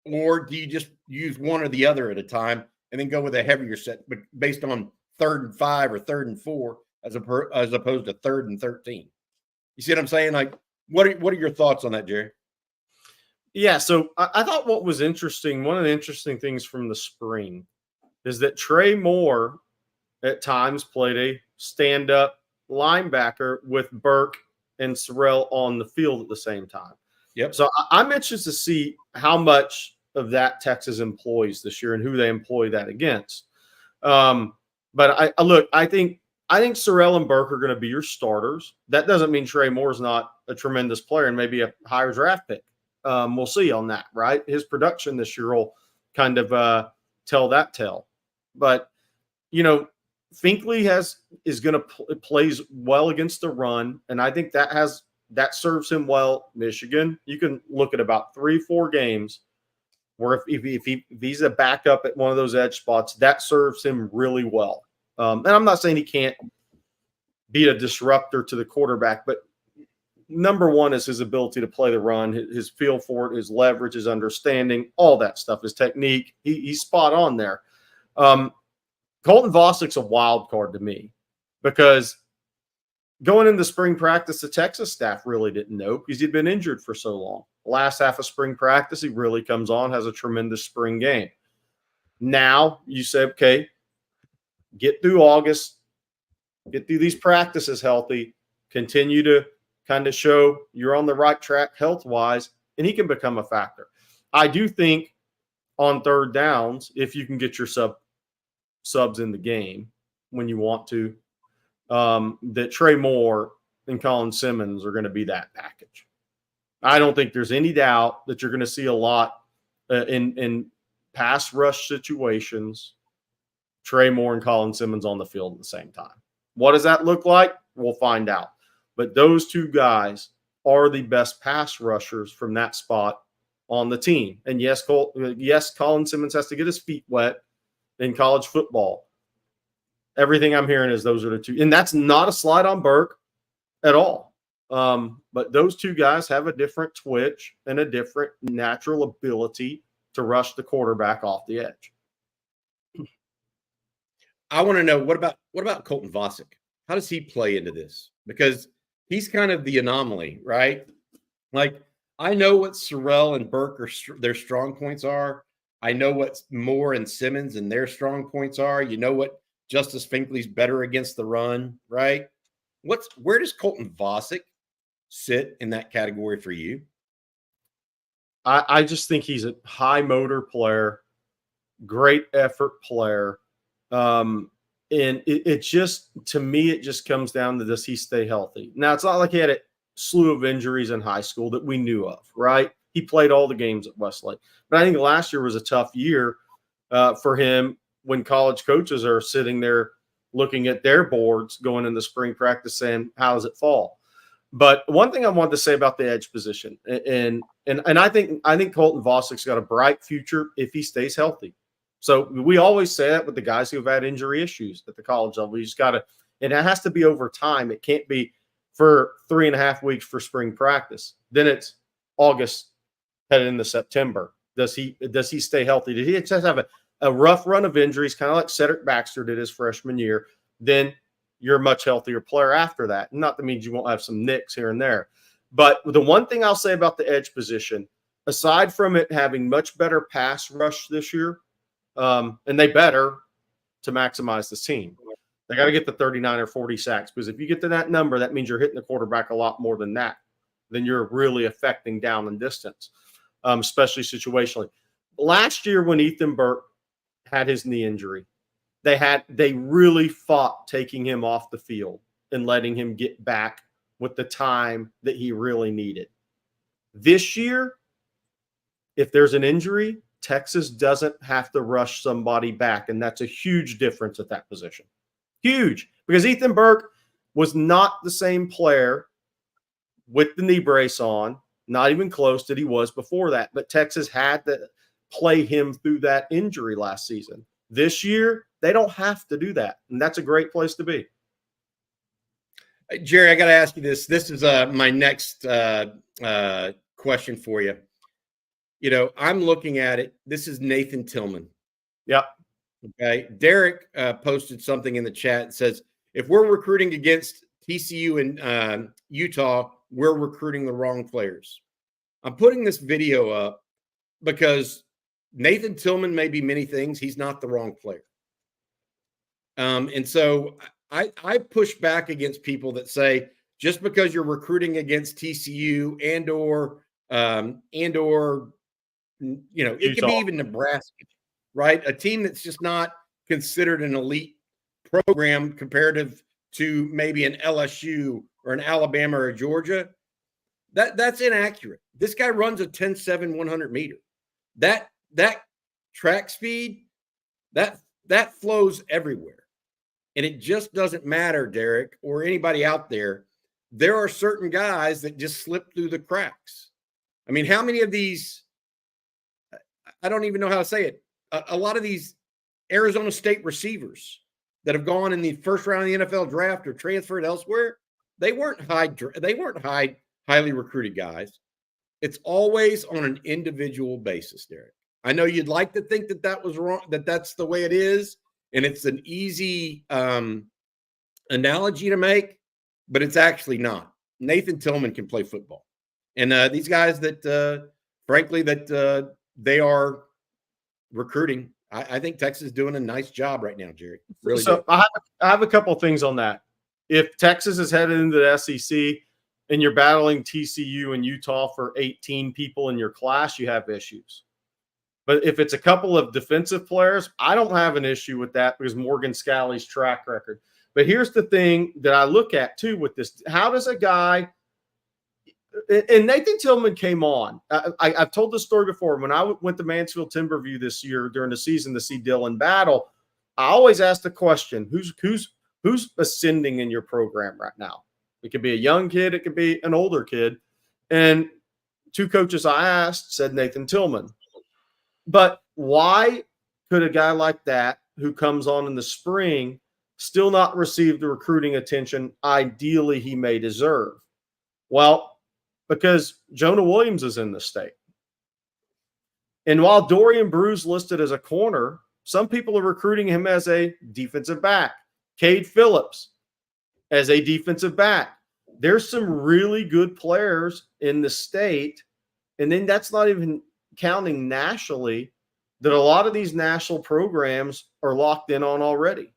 Or do you just use one or the other at a time and then go with a heavier set, but based on 3rd and 5 or 3rd and 4 as opposed to 3rd and 13? You see what I'm saying? Like, what are your thoughts on that, Jerry? Yeah, so I thought what was interesting, one of the interesting things from the spring is that Trey Moore at times played a stand-up linebacker with Burke and Sorrell on the field at the same time. Yep. So I'm anxious to see how much of that Texas employs this year and who they employ that against. But I think Sorrell and Burke are going to be your starters. That doesn't mean Trey Moore's not a tremendous player and maybe a higher draft pick. We'll see on that, right? His production this year will kind of tell that tale. But, Finkley plays well against the run, and I think that serves him well. Michigan, you can look at about 3-4 games where if he's a backup at one of those edge spots, that serves him really well. And I'm not saying he can't be a disruptor to the quarterback, but number one is his ability to play the run, his feel for it, his leverage, his understanding, all that stuff, his technique. He's spot on there. Colton Vasek's a wild card to me because going into spring practice, the Texas staff really didn't know because he'd been injured for so long. Last half of spring practice, he really comes on, has a tremendous spring game. Now you say, okay, get through August, get through these practices healthy, continue to kind of show you're on the right track health-wise, and he can become a factor. I do think on third downs, if you can get your subs in the game when you want to, that Trey Moore and Colin Simmons are going to be that package. I don't think there's any doubt that you're going to see a lot in pass rush situations, Trey Moore and Colin Simmons on the field at the same time. What does that look like? We'll find out. But those two guys are the best pass rushers from that spot on the team. And yes, Colin Simmons has to get his feet wet in college football. Everything I'm hearing is those are the two. And that's not a slide on Burke at all. But those two guys have a different twitch and a different natural ability to rush the quarterback off the edge. I want to know, what about Colton Vasek? How does he play into this? Because he's kind of the anomaly, right? Like, I know what Sorrell and Burke their strong points are. I know what Moore and Simmons and their strong points are. You know what Justice Finkley's better against the run, right? Where does Colton Vasek sit in that category for you? I just think he's a high motor player, great effort player. And it just, to me, it just comes down to, does he stay healthy? Now, it's not like he had a slew of injuries in high school that we knew of, right? He played all the games at Westlake. But I think last year was a tough year for him when college coaches are sitting there looking at their boards going into spring practice saying, how does it fall? But one thing I wanted to say about the edge position, and I think Colton Vasek's got a bright future if he stays healthy. So we always say that with the guys who have had injury issues at the college level. You just got to, and it has to be over time. It can't be for 3.5 weeks for spring practice. Then it's August headed into September. Does he stay healthy? Did he just have a rough run of injuries, kind of like Cedric Baxter did his freshman year? Then you're a much healthier player after that. Not that means you won't have some nicks here and there. But the one thing I'll say about the edge position, aside from it having much better pass rush this year, and they better to maximize the team. They got to get the 39 or 40 sacks, because if you get to that number, that means you're hitting the quarterback a lot more than that. Then you're really affecting down and distance, especially situationally. Last year when Ethan Burke had his knee injury, they really fought taking him off the field and letting him get back with the time that he really needed. This year, if there's an injury, Texas doesn't have to rush somebody back, and that's a huge difference at that position. Huge, because Ethan Burke was not the same player with the knee brace on, not even close that he was before that, but Texas had to play him through that injury last season. This year, they don't have to do that, and that's a great place to be. Jerry, I got to ask you this. This is my next question for you. You know, I'm looking at it. This is Nathan Tillman. Yep. Okay. Derek posted something in the chat and says, if we're recruiting against TCU and Utah, we're recruiting the wrong players. I'm putting this video up because Nathan Tillman may be many things. He's not the wrong player. And so I push back against people that say, just because you're recruiting against TCU and or you know, it could be even Nebraska, right? A team that's just not considered an elite program comparative to maybe an LSU or an Alabama or a Georgia. That's inaccurate. This guy runs a 10.7 100 meter. That track speed, that flows everywhere. And it just doesn't matter, Derek, or anybody out there. There are certain guys that just slip through the cracks. I mean, how many of these, I don't even know how to say it, a lot of these Arizona State receivers that have gone in the first round of the NFL draft or transferred elsewhere, they weren't highly recruited guys. It's always on an individual basis, Derek. I know you'd like to think that that was wrong, that's the way it is, and it's an easy analogy to make, but it's actually not. Nathan Tillman can play football. And these guys that, frankly, that they are recruiting, I think Texas is doing a nice job right now, Jerry. Really. So I have a couple of things on that. If Texas is headed into the SEC and you're battling TCU and Utah for 18 people in your class, you have issues. But if it's a couple of defensive players, I don't have an issue with that because Morgan Scalley's track record. But here's the thing that I look at too with this. How does a guy, and Nathan Tillman came on. I've told this story before. When I went to Mansfield Timberview this year during the season to see Dylan battle, I always ask the question, who's ascending in your program right now? It could be a young kid. It could be an older kid. And two coaches I asked said Nathan Tillman. But why could a guy like that who comes on in the spring still not receive the recruiting attention ideally he may deserve? Well, because Jonah Williams is in the state. And while Dorian Brew's listed as a corner, some people are recruiting him as a defensive back. Cade Phillips as a defensive back. There's some really good players in the state. And then that's not even counting nationally, that a lot of these national programs are locked in on already.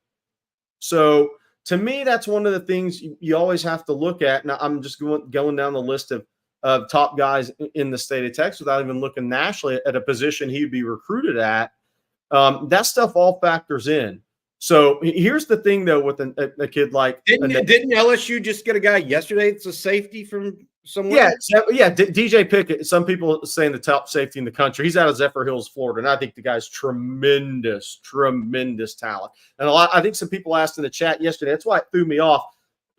So to me, that's one of the things you always have to look at. Now, I'm just going down the list of top guys in the state of Texas without even looking nationally at a position he'd be recruited at. That stuff all factors in. So here's the thing, though, with a kid like didn't LSU just get a guy yesterday? It's a safety from somewhere. Yeah. DJ Pickett. Some people saying the top safety in the country. He's out of Zephyr Hills, Florida, and I think the guy's tremendous talent. And I think some people asked in the chat yesterday. That's why it threw me off.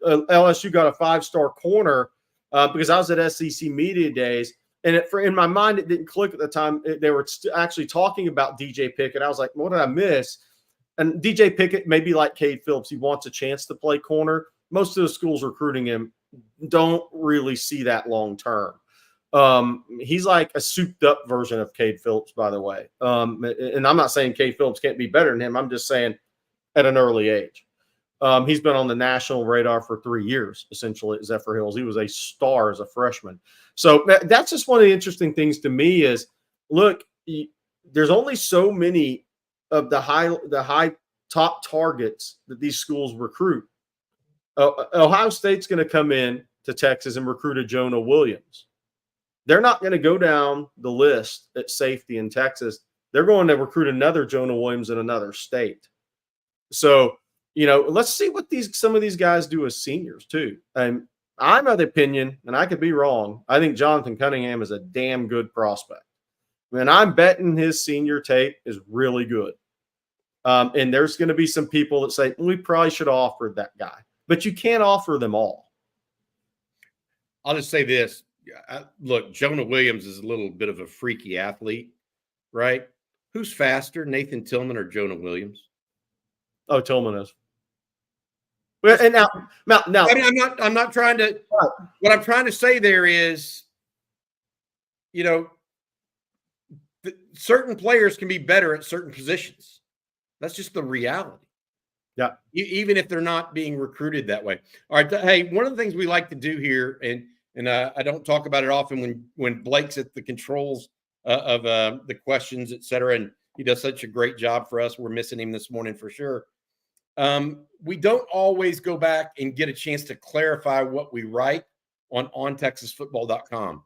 LSU got a 5-star corner because I was at SEC Media Days. And in my mind, it didn't click at the time. They were actually talking about DJ Pickett. I was like, what did I miss? And DJ Pickett, maybe like Cade Phillips, he wants a chance to play corner. Most of the schools recruiting him don't really see that long term. He's like a souped up version of Cade Phillips, by the way. And I'm not saying Cade Phillips can't be better than him. I'm just saying at an early age. He's been on the national radar for 3 years, essentially, at Zephyr Hills. He was a star as a freshman. So that's just one of the interesting things to me is, look, there's only so many of the high top targets that these schools recruit. Ohio State's going to come in to Texas and recruit a Jonah Williams. They're not going to go down the list at safety in Texas. They're going to recruit another Jonah Williams in another state. So, let's see what some of these guys do as seniors too. I'm of the opinion, and I could be wrong, I think Jonathan Cunningham is a damn good prospect. And I'm betting his senior tape is really good. And there's going to be some people that say, we probably should have offered that guy. But you can't offer them all. I'll just say this. Look, Jonah Williams is a little bit of a freaky athlete, right? Who's faster, Nathan Tillman or Jonah Williams? Oh, Tillman is. Well, and now, I mean, I'm not trying to. What I'm trying to say there is, certain players can be better at certain positions. That's just the reality. Yeah. Even if they're not being recruited that way. All right. Hey, one of the things we like to do here, and I don't talk about it often when Blake's at the controls of the questions, et cetera, and he does such a great job for us. We're missing him this morning for sure. We don't always go back and get a chance to clarify what we write on ontexasfootball.com.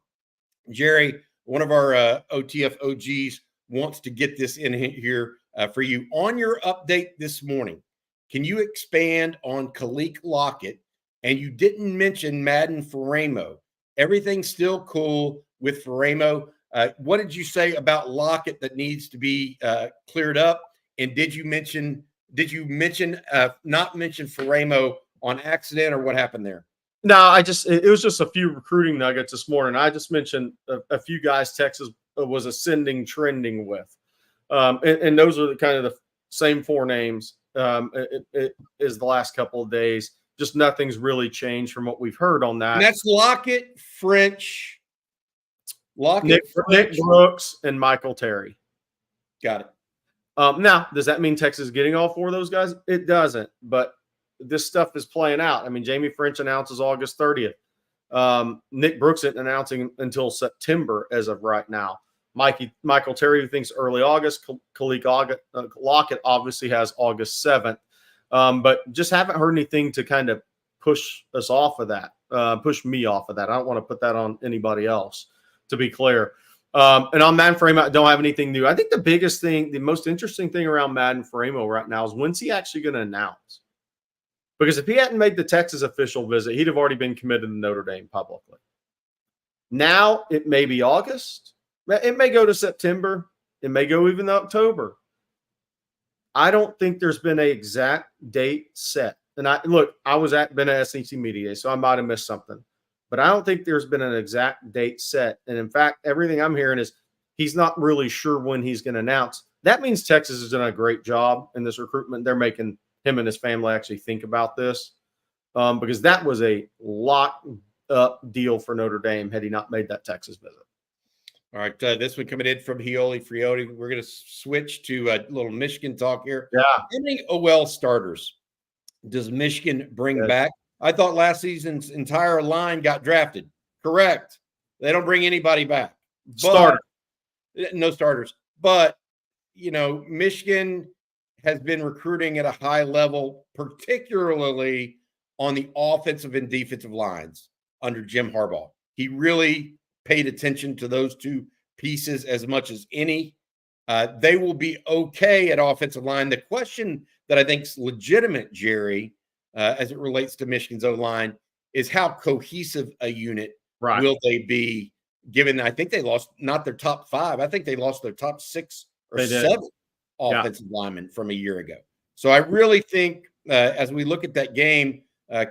Jerry, one of our OTF OGs, wants to get this in here for you. On your update this morning, can you expand on Kalik Lockett? And you didn't mention Madden Faramo. Everything's still cool with Faramo. What did you say about Lockett that needs to be cleared up? And did you not mention Faramo on accident, or what happened there? No, it was just a few recruiting nuggets this morning. I just mentioned a few guys Texas was trending with. And those are the same 4 names is the last couple of days. Just nothing's really changed from what we've heard on that. And that's Lockett, French, Nick Brooks, and Michael Terry. Got it. Now, does that mean Texas is getting all 4 of those guys? It doesn't, but this stuff is playing out. I mean, Jamie French announces August 30th. Nick Brooks isn't announcing until September as of right now. Michael Terry thinks early August. Kalik Lockett obviously has August 7th. But just haven't heard anything to kind of push us off of that, push me off of that. I don't want to put that on anybody else, to be clear. And on Madden Faramo, I don't have anything new. I think the biggest thing, the most interesting thing around Madden Faramo right now is when's he actually going to announce? Because if he hadn't made the Texas official visit, he'd have already been committed to Notre Dame publicly. Now it may be August. It may go to September. It may go even to October. I don't think there's been an exact date set. And I been at SEC Media Day, so I might have missed something. But I don't think there's been an exact date set. And in fact, everything I'm hearing is he's not really sure when he's going to announce. That means Texas has done a great job in this recruitment. They're making him and his family actually think about this because that was a locked up deal for Notre Dame had he not made that Texas visit. All right, this one coming in from Hioli Frioti. We're going to switch to a little Michigan talk here. Yeah. How many OL starters does Michigan bring back? I thought last season's entire line got drafted. Correct. They don't bring anybody back. No starters. But, Michigan has been recruiting at a high level, particularly on the offensive and defensive lines under Jim Harbaugh. He really paid attention to those two pieces as much as any. They will be okay at offensive line. The question that I think is legitimate, Jerry, as it relates to Michigan's O-line, is how cohesive a unit will they be, given I think they lost not their top 5. I think they lost their top 6 or 7 offensive linemen from a year ago. So I really think as we look at that game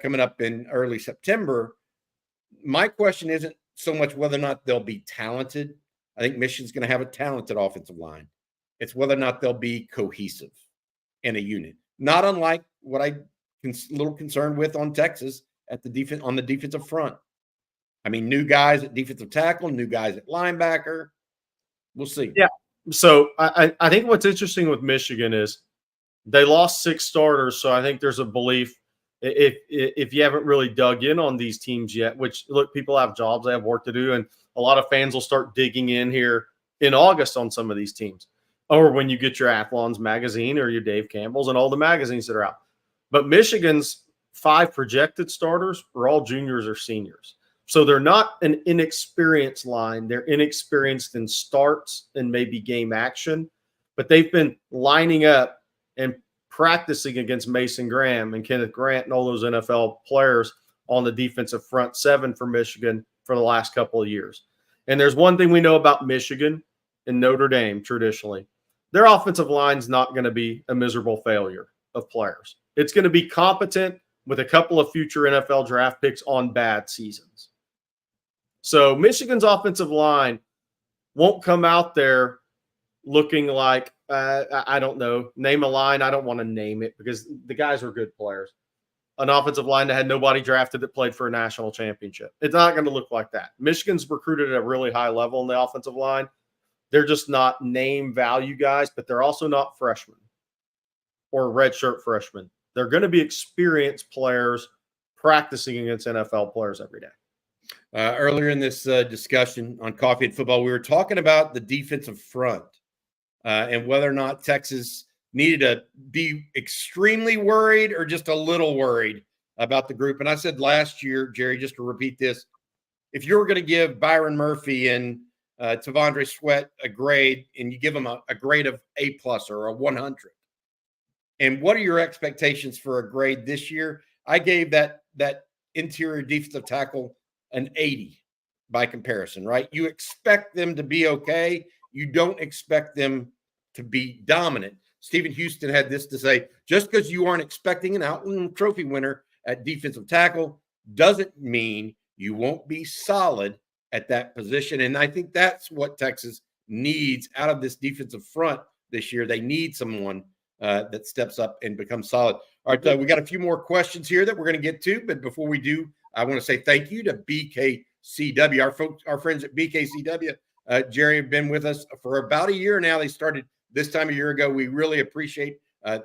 coming up in early September, my question isn't so much whether or not they'll be talented. I think Michigan's going to have a talented offensive line. It's whether or not they'll be cohesive in a unit. Not unlike what I'm a little concerned with on Texas on the defensive front. I mean, new guys at defensive tackle, new guys at linebacker. We'll see. Yeah. So I think what's interesting with Michigan is they lost 6 starters. So I think there's a belief if you haven't really dug in on these teams yet, which look, people have jobs, they have work to do. And a lot of fans will start digging in here in August on some of these teams, or when you get your Athlons magazine or your Dave Campbell's and all the magazines that are out. But Michigan's 5 projected starters are all juniors or seniors. So they're not an inexperienced line. They're inexperienced in starts and maybe game action, but they've been lining up and practicing against Mason Graham and Kenneth Grant and all those NFL players on the defensive front 7 for Michigan for the last couple of years. And there's one thing we know about Michigan and Notre Dame traditionally. Their offensive line's not going to be a miserable failure of players. It's going to be competent with a couple of future NFL draft picks on bad seasons. So Michigan's offensive line won't come out there looking like, I don't know, name a line. I don't want to name it because the guys were good players. An offensive line that had nobody drafted that played for a national championship. It's not going to look like that. Michigan's recruited at a really high level in the offensive line. They're just not name value guys, but they're also not freshmen or redshirt freshmen. They're going to be experienced players practicing against NFL players every day. Earlier in this discussion on Coffee and Football, we were talking about the defensive front and whether or not Texas needed to be extremely worried or just a little worried about the group. And I said last year, Jerry, just to repeat this, if you were going to give Byron Murphy and Tavondre Sweat a grade and you give them a grade of A+ or a 100, and what are your expectations for a grade this year? I gave that interior defensive tackle an 80 by comparison, right? You expect them to be okay. You don't expect them to be dominant. Stephen Houston had this to say, just because you aren't expecting an Outland Trophy winner at defensive tackle doesn't mean you won't be solid at that position. And I think that's what Texas needs out of this defensive front this year. They need someone that steps up and becomes solid. All right, we got a few more questions here that we're going to get to. But before we do, I want to say thank you to BKCW. Our friends at BKCW, Jerry, have been with us for about a year now. They started this time a year ago. We really appreciate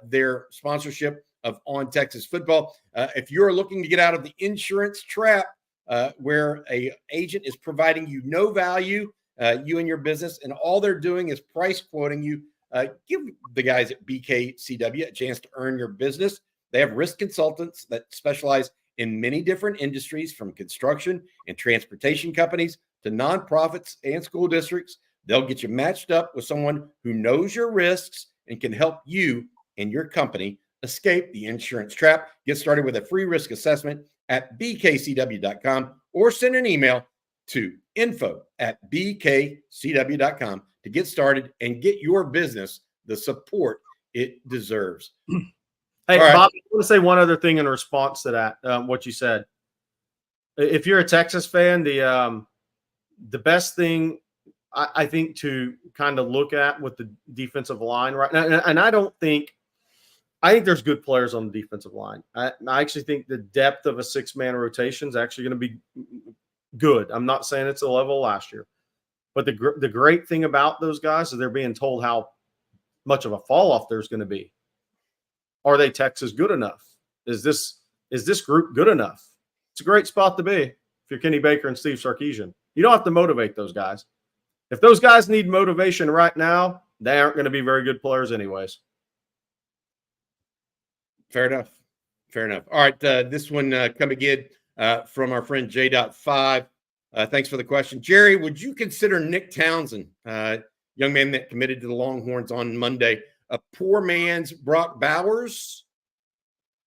their sponsorship of On Texas Football. If you're looking to get out of the insurance trap where a agent is providing you no value, you and your business, and all they're doing is price quoting you, give the guys at BKCW a chance to earn your business. They have risk consultants that specialize in many different industries, from construction and transportation companies to nonprofits and school districts. They'll get you matched up with someone who knows your risks and can help you and your company Escape the insurance trap. Get started with a free risk assessment at bkcw.com or send an email to info@bkcw.com to get started and get your business the support it deserves. Hey, right. Bob, I want to say one other thing in response to that, what you said. If you're a Texas fan, the best thing I think to kind of look at with the defensive line right now, and I think there's good players on the defensive line. I actually think the depth of a 6-man rotation is actually going to be good. I'm not saying it's a level last year, but the great thing about those guys is they're being told how much of a fall off there's going to be. Are they Texas good enough? Is this group good enough? It's a great spot to be if you're Kenny Baker and Steve Sarkisian. You don't have to motivate those guys. If those guys need motivation right now, they aren't going to be very good players anyways. Fair enough. All right, this one come again from our friend J.5. Thanks for the question. Jerry, would you consider Nick Townsend, young man that committed to the Longhorns on Monday, a poor man's Brock Bowers?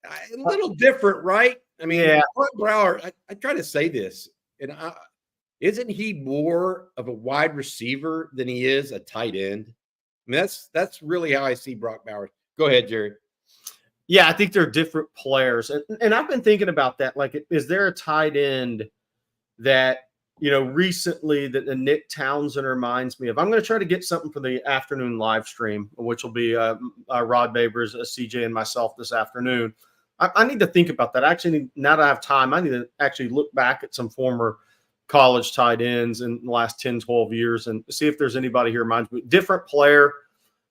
A little different, right? I mean, yeah. Brock Bowers, I try to say this, and isn't he more of a wide receiver than he is a tight end? I mean, that's really how I see Brock Bowers. Go ahead, Jerry. Yeah, I think they're different players. And I've been thinking about that. Like, is there a tight end that, recently that the Nick Townsend reminds me of? I'm going to try to get something for the afternoon live stream, which will be Rod Babers, CJ, and myself this afternoon. I need to think about that. Actually, now that I have time, I need to actually look back at some former college tight ends in the last 10, 12 years and see if there's anybody here reminds me. Different player.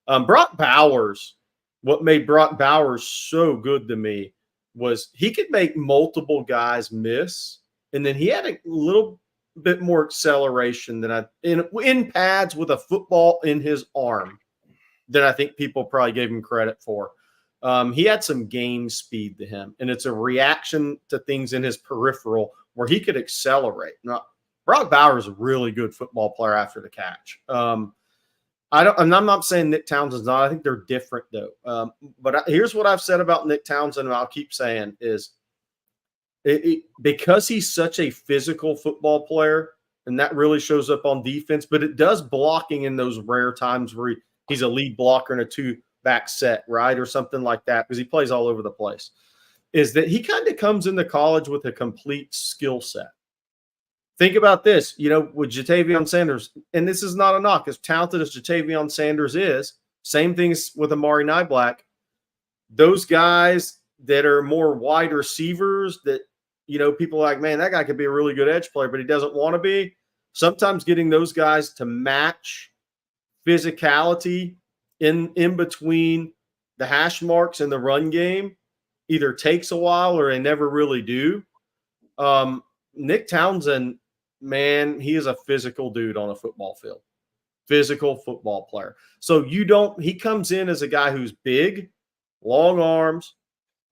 Brock Bowers. What made Brock Bowers so good to me was he could make multiple guys miss, and then he had a little bit more acceleration than in pads with a football in his arm than I think people probably gave him credit for. He had some game speed to him, and it's a reaction to things in his peripheral where he could accelerate. Now, Brock Bowers is a really good football player after the catch. I'm not saying Nick Townsend's not. I think they're different, though. But here's what I've said about Nick Townsend, and I'll keep saying is because he's such a physical football player, and that really shows up on defense, but it does blocking in those rare times where he's a lead blocker in a 2-back set, right, or something like that, because he plays all over the place, is that he kind of comes into college with a complete skill set. Think about this, with Jatavion Sanders, and this is not a knock, as talented as Jatavion Sanders is, same things with Amari Niblack. Those guys that are more wide receivers that, people are like, man, that guy could be a really good edge player, but he doesn't want to be. Sometimes getting those guys to match physicality in between the hash marks and the run game either takes a while or they never really do. Nick Townsend, man, he is a physical dude on a football field. Physical football player. So he comes in as a guy who's big, long arms,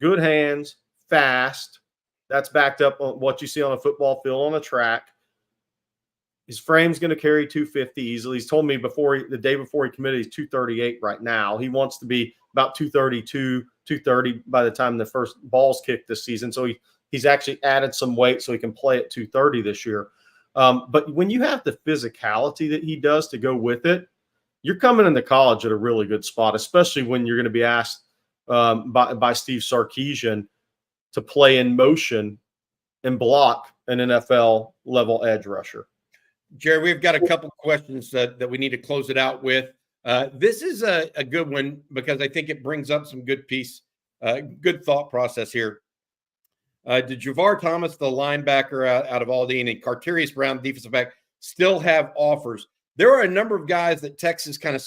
good hands, fast. That's backed up on what you see on a football field on a track. His frame's going to carry 250 easily. He's told me the day before he committed, he's 238 right now. He wants to be about 232, 230 by the time the first ball's kicked this season. So he's actually added some weight so he can play at 230 this year. But when you have the physicality that he does to go with it, you're coming into college at a really good spot, especially when you're going to be asked by Steve Sarkisian to play in motion and block an NFL level edge rusher. Jerry, we've got a couple questions that we need to close it out with. This is a good one because I think it brings up some good thought process here. Did Javar Thomas, the linebacker out of Aldine, and Carterius Brown, defensive back, still have offers? There are a number of guys that Texas kind of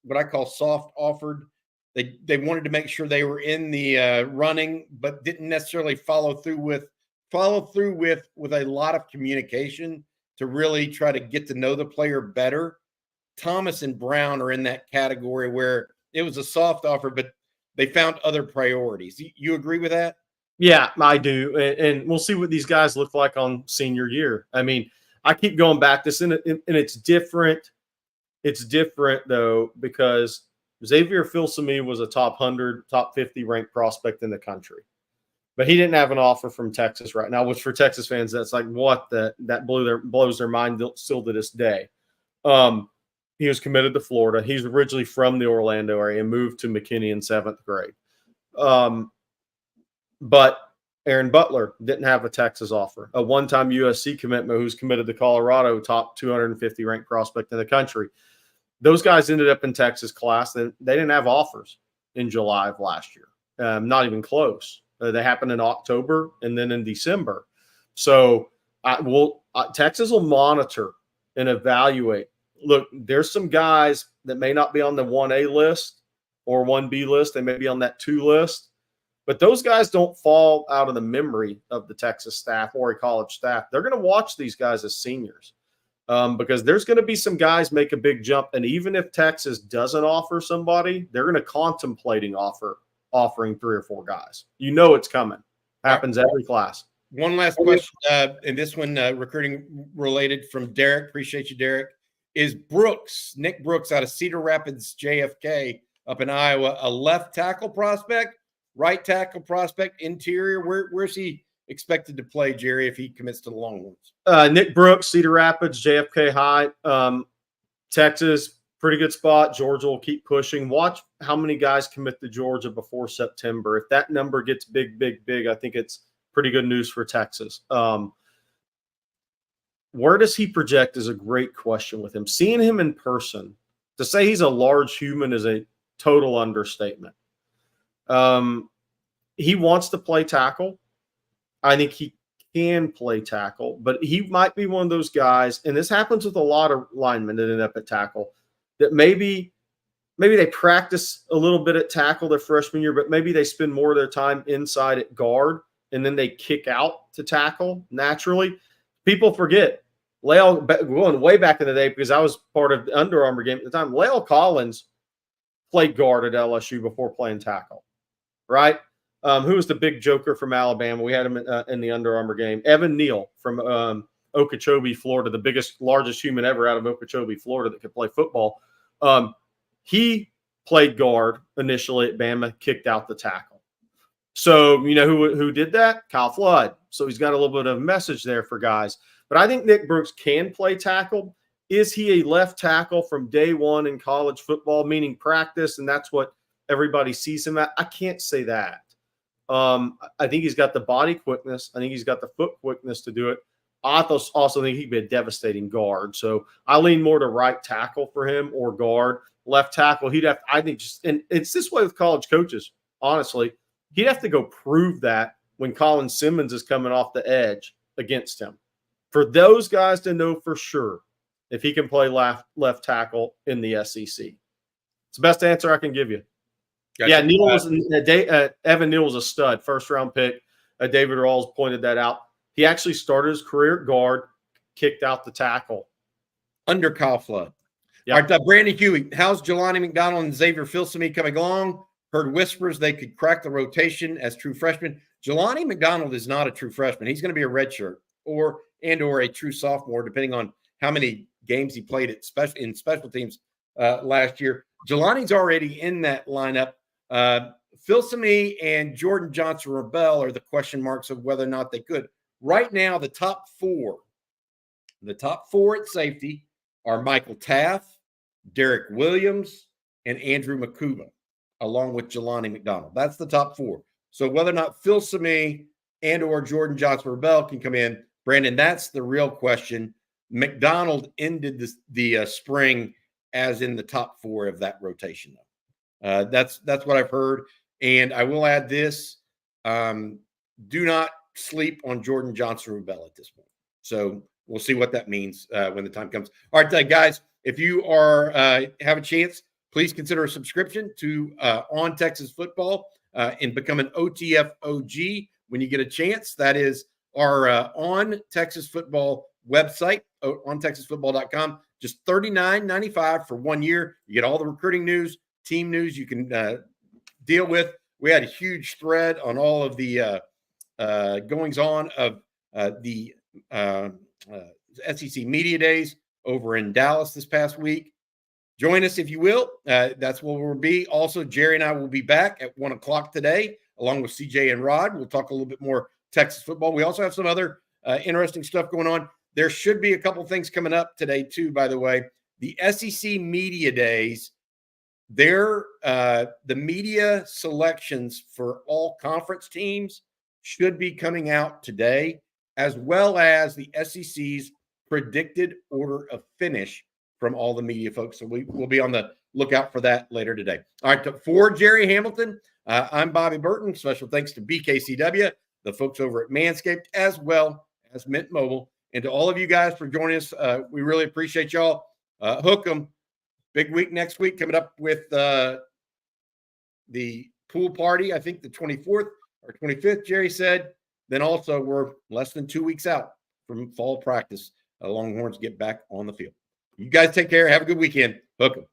what I call soft offered. They wanted to make sure they were in the running, but didn't necessarily follow through with a lot of communication to really try to get to know the player better. Thomas and Brown are in that category where it was a soft offer, but they found other priorities. You agree with that? Yeah, I do. And we'll see what these guys look like on senior year. I mean, I keep going back to this, and it's different. It's different, though, because Xavier Filsaime was a top 100, top 50 ranked prospect in the country. But he didn't have an offer from Texas right now, which for Texas fans, that's like what that blows their mind still to this day. He was committed to Florida. He's originally from the Orlando area and moved to McKinney in 7th grade. But Aaron Butler didn't have a Texas offer. A one-time USC commitment who's committed to Colorado, top 250 ranked prospect in the country. Those guys ended up in Texas class. They didn't have offers in July of last year. Not even close. They happened in October and then in December. So Texas will monitor and evaluate. Look, there's some guys that may not be on the 1A list or 1B list. They may be on that 2 list. But those guys don't fall out of the memory of the Texas staff or a college staff. They're going to watch these guys as seniors because there's going to be some guys make a big jump. And even if Texas doesn't offer somebody, they're going to contemplating offering 3 or 4 guys. You know it's coming. Happens every class. One last question, and this one recruiting related from Derek. Appreciate you, Derek. Is Nick Brooks out of Cedar Rapids, JFK, up in Iowa, a left tackle prospect, right tackle prospect, interior? Where's he expected to play, Jerry, if he commits to the Longhorns? Nick Brooks, Cedar Rapids, JFK High, Texas, pretty good spot. Georgia will keep pushing. Watch how many guys commit to Georgia before September. If that number gets big, I think it's pretty good news for Texas. Where does he project is a great question with him. Seeing him in person, to say he's a large human is a total understatement. He wants to play tackle. I think he can play tackle, but he might be one of those guys, and this happens with a lot of linemen that end up at tackle, that maybe they practice a little bit at tackle their freshman year, but maybe they spend more of their time inside at guard, and then they kick out to tackle naturally. People forget, going way back in the day, because I was part of the Under Armour game at the time, Lael Collins played guard at LSU before playing tackle, right? Who was the big joker from Alabama? We had him in the Under Armour game. Evan Neal from Okeechobee, Florida, the largest human ever out of Okeechobee, Florida, that could play football. He played guard initially at Bama, kicked out the tackle. So, you know who did that? Kyle Flood. So he's got a little bit of a message there for guys. But I think Nick Brooks can play tackle. Is he a left tackle from day one in college football, meaning practice, and that's what everybody sees him at? I can't say that. I think he's got the body quickness. I think he's got the foot quickness to do it. I also think he'd be a devastating guard. So I lean more to right tackle for him or guard. Left tackle, he'd have, I think, and it's this way with college coaches, honestly. He'd have to go prove that when Colin Simmons is coming off the edge against him. For those guys to know for sure if he can play left tackle in the SEC. It's the best answer I can give you. Gotcha. Yeah, Evan Neal was a stud, first-round pick. David Rawls pointed that out. He actually started his career at guard, kicked out the tackle. Under Kyle Flood. Yep. All right, Brandon Huey, how's Jelani McDonald and Xavier Filsaime coming along? Heard whispers they could crack the rotation as true freshmen. Jelani McDonald is not a true freshman. He's going to be a redshirt or a true sophomore, depending on how many games he played in special teams last year. Jelani's already in that lineup. Filsaime and Jordan Johnson-Rebel are the question marks of whether or not they could. Right now, the top four at safety are Michael Taft, Derek Williams, and Andrew Makuba, along with Jelani McDonald. That's the top 4. So whether or not Filsaime and or Jordan Johnson-Rebel can come in, Brandon, that's the real question. McDonald ended the spring as in the top 4 of that rotation, though. That's what I've heard. And I will add this. Do not sleep on Jordan Johnson-Rebel at this point. So we'll see what that means when the time comes. All right, guys, if you have a chance, please consider a subscription to On Texas Football and become an OTF OG when you get a chance. That is our On Texas Football website, ontexasfootball.com. Just $39.95 for 1 year. You get all the recruiting news, team news you can deal with. We had a huge thread on all of the goings on of the SEC Media Days over in Dallas this past week. join us if you will. That's where we'll be. Also, Jerry and I will be back at 1 o'clock today, along with CJ and Rod. We'll talk a little bit more Texas football. We also have some other interesting stuff going on. There should be a couple things coming up today, too, by the way. The SEC Media Days, the media selections for all conference teams should be coming out today, as well as the SEC's predicted order of finish from all the media folks. So we'll be on the lookout for that later today. All right, for Jerry Hamilton, I'm Bobby Burton. Special thanks to BKCW, the folks over at Manscaped, as well as Mint Mobile. And to all of you guys for joining us, we really appreciate y'all. Hook 'em. Big week next week coming up with the pool party, I think the 24th or 25th, Jerry said. Then also we're less than 2 weeks out from fall practice. Longhorns get back on the field. You guys take care. Have a good weekend. Hook 'em.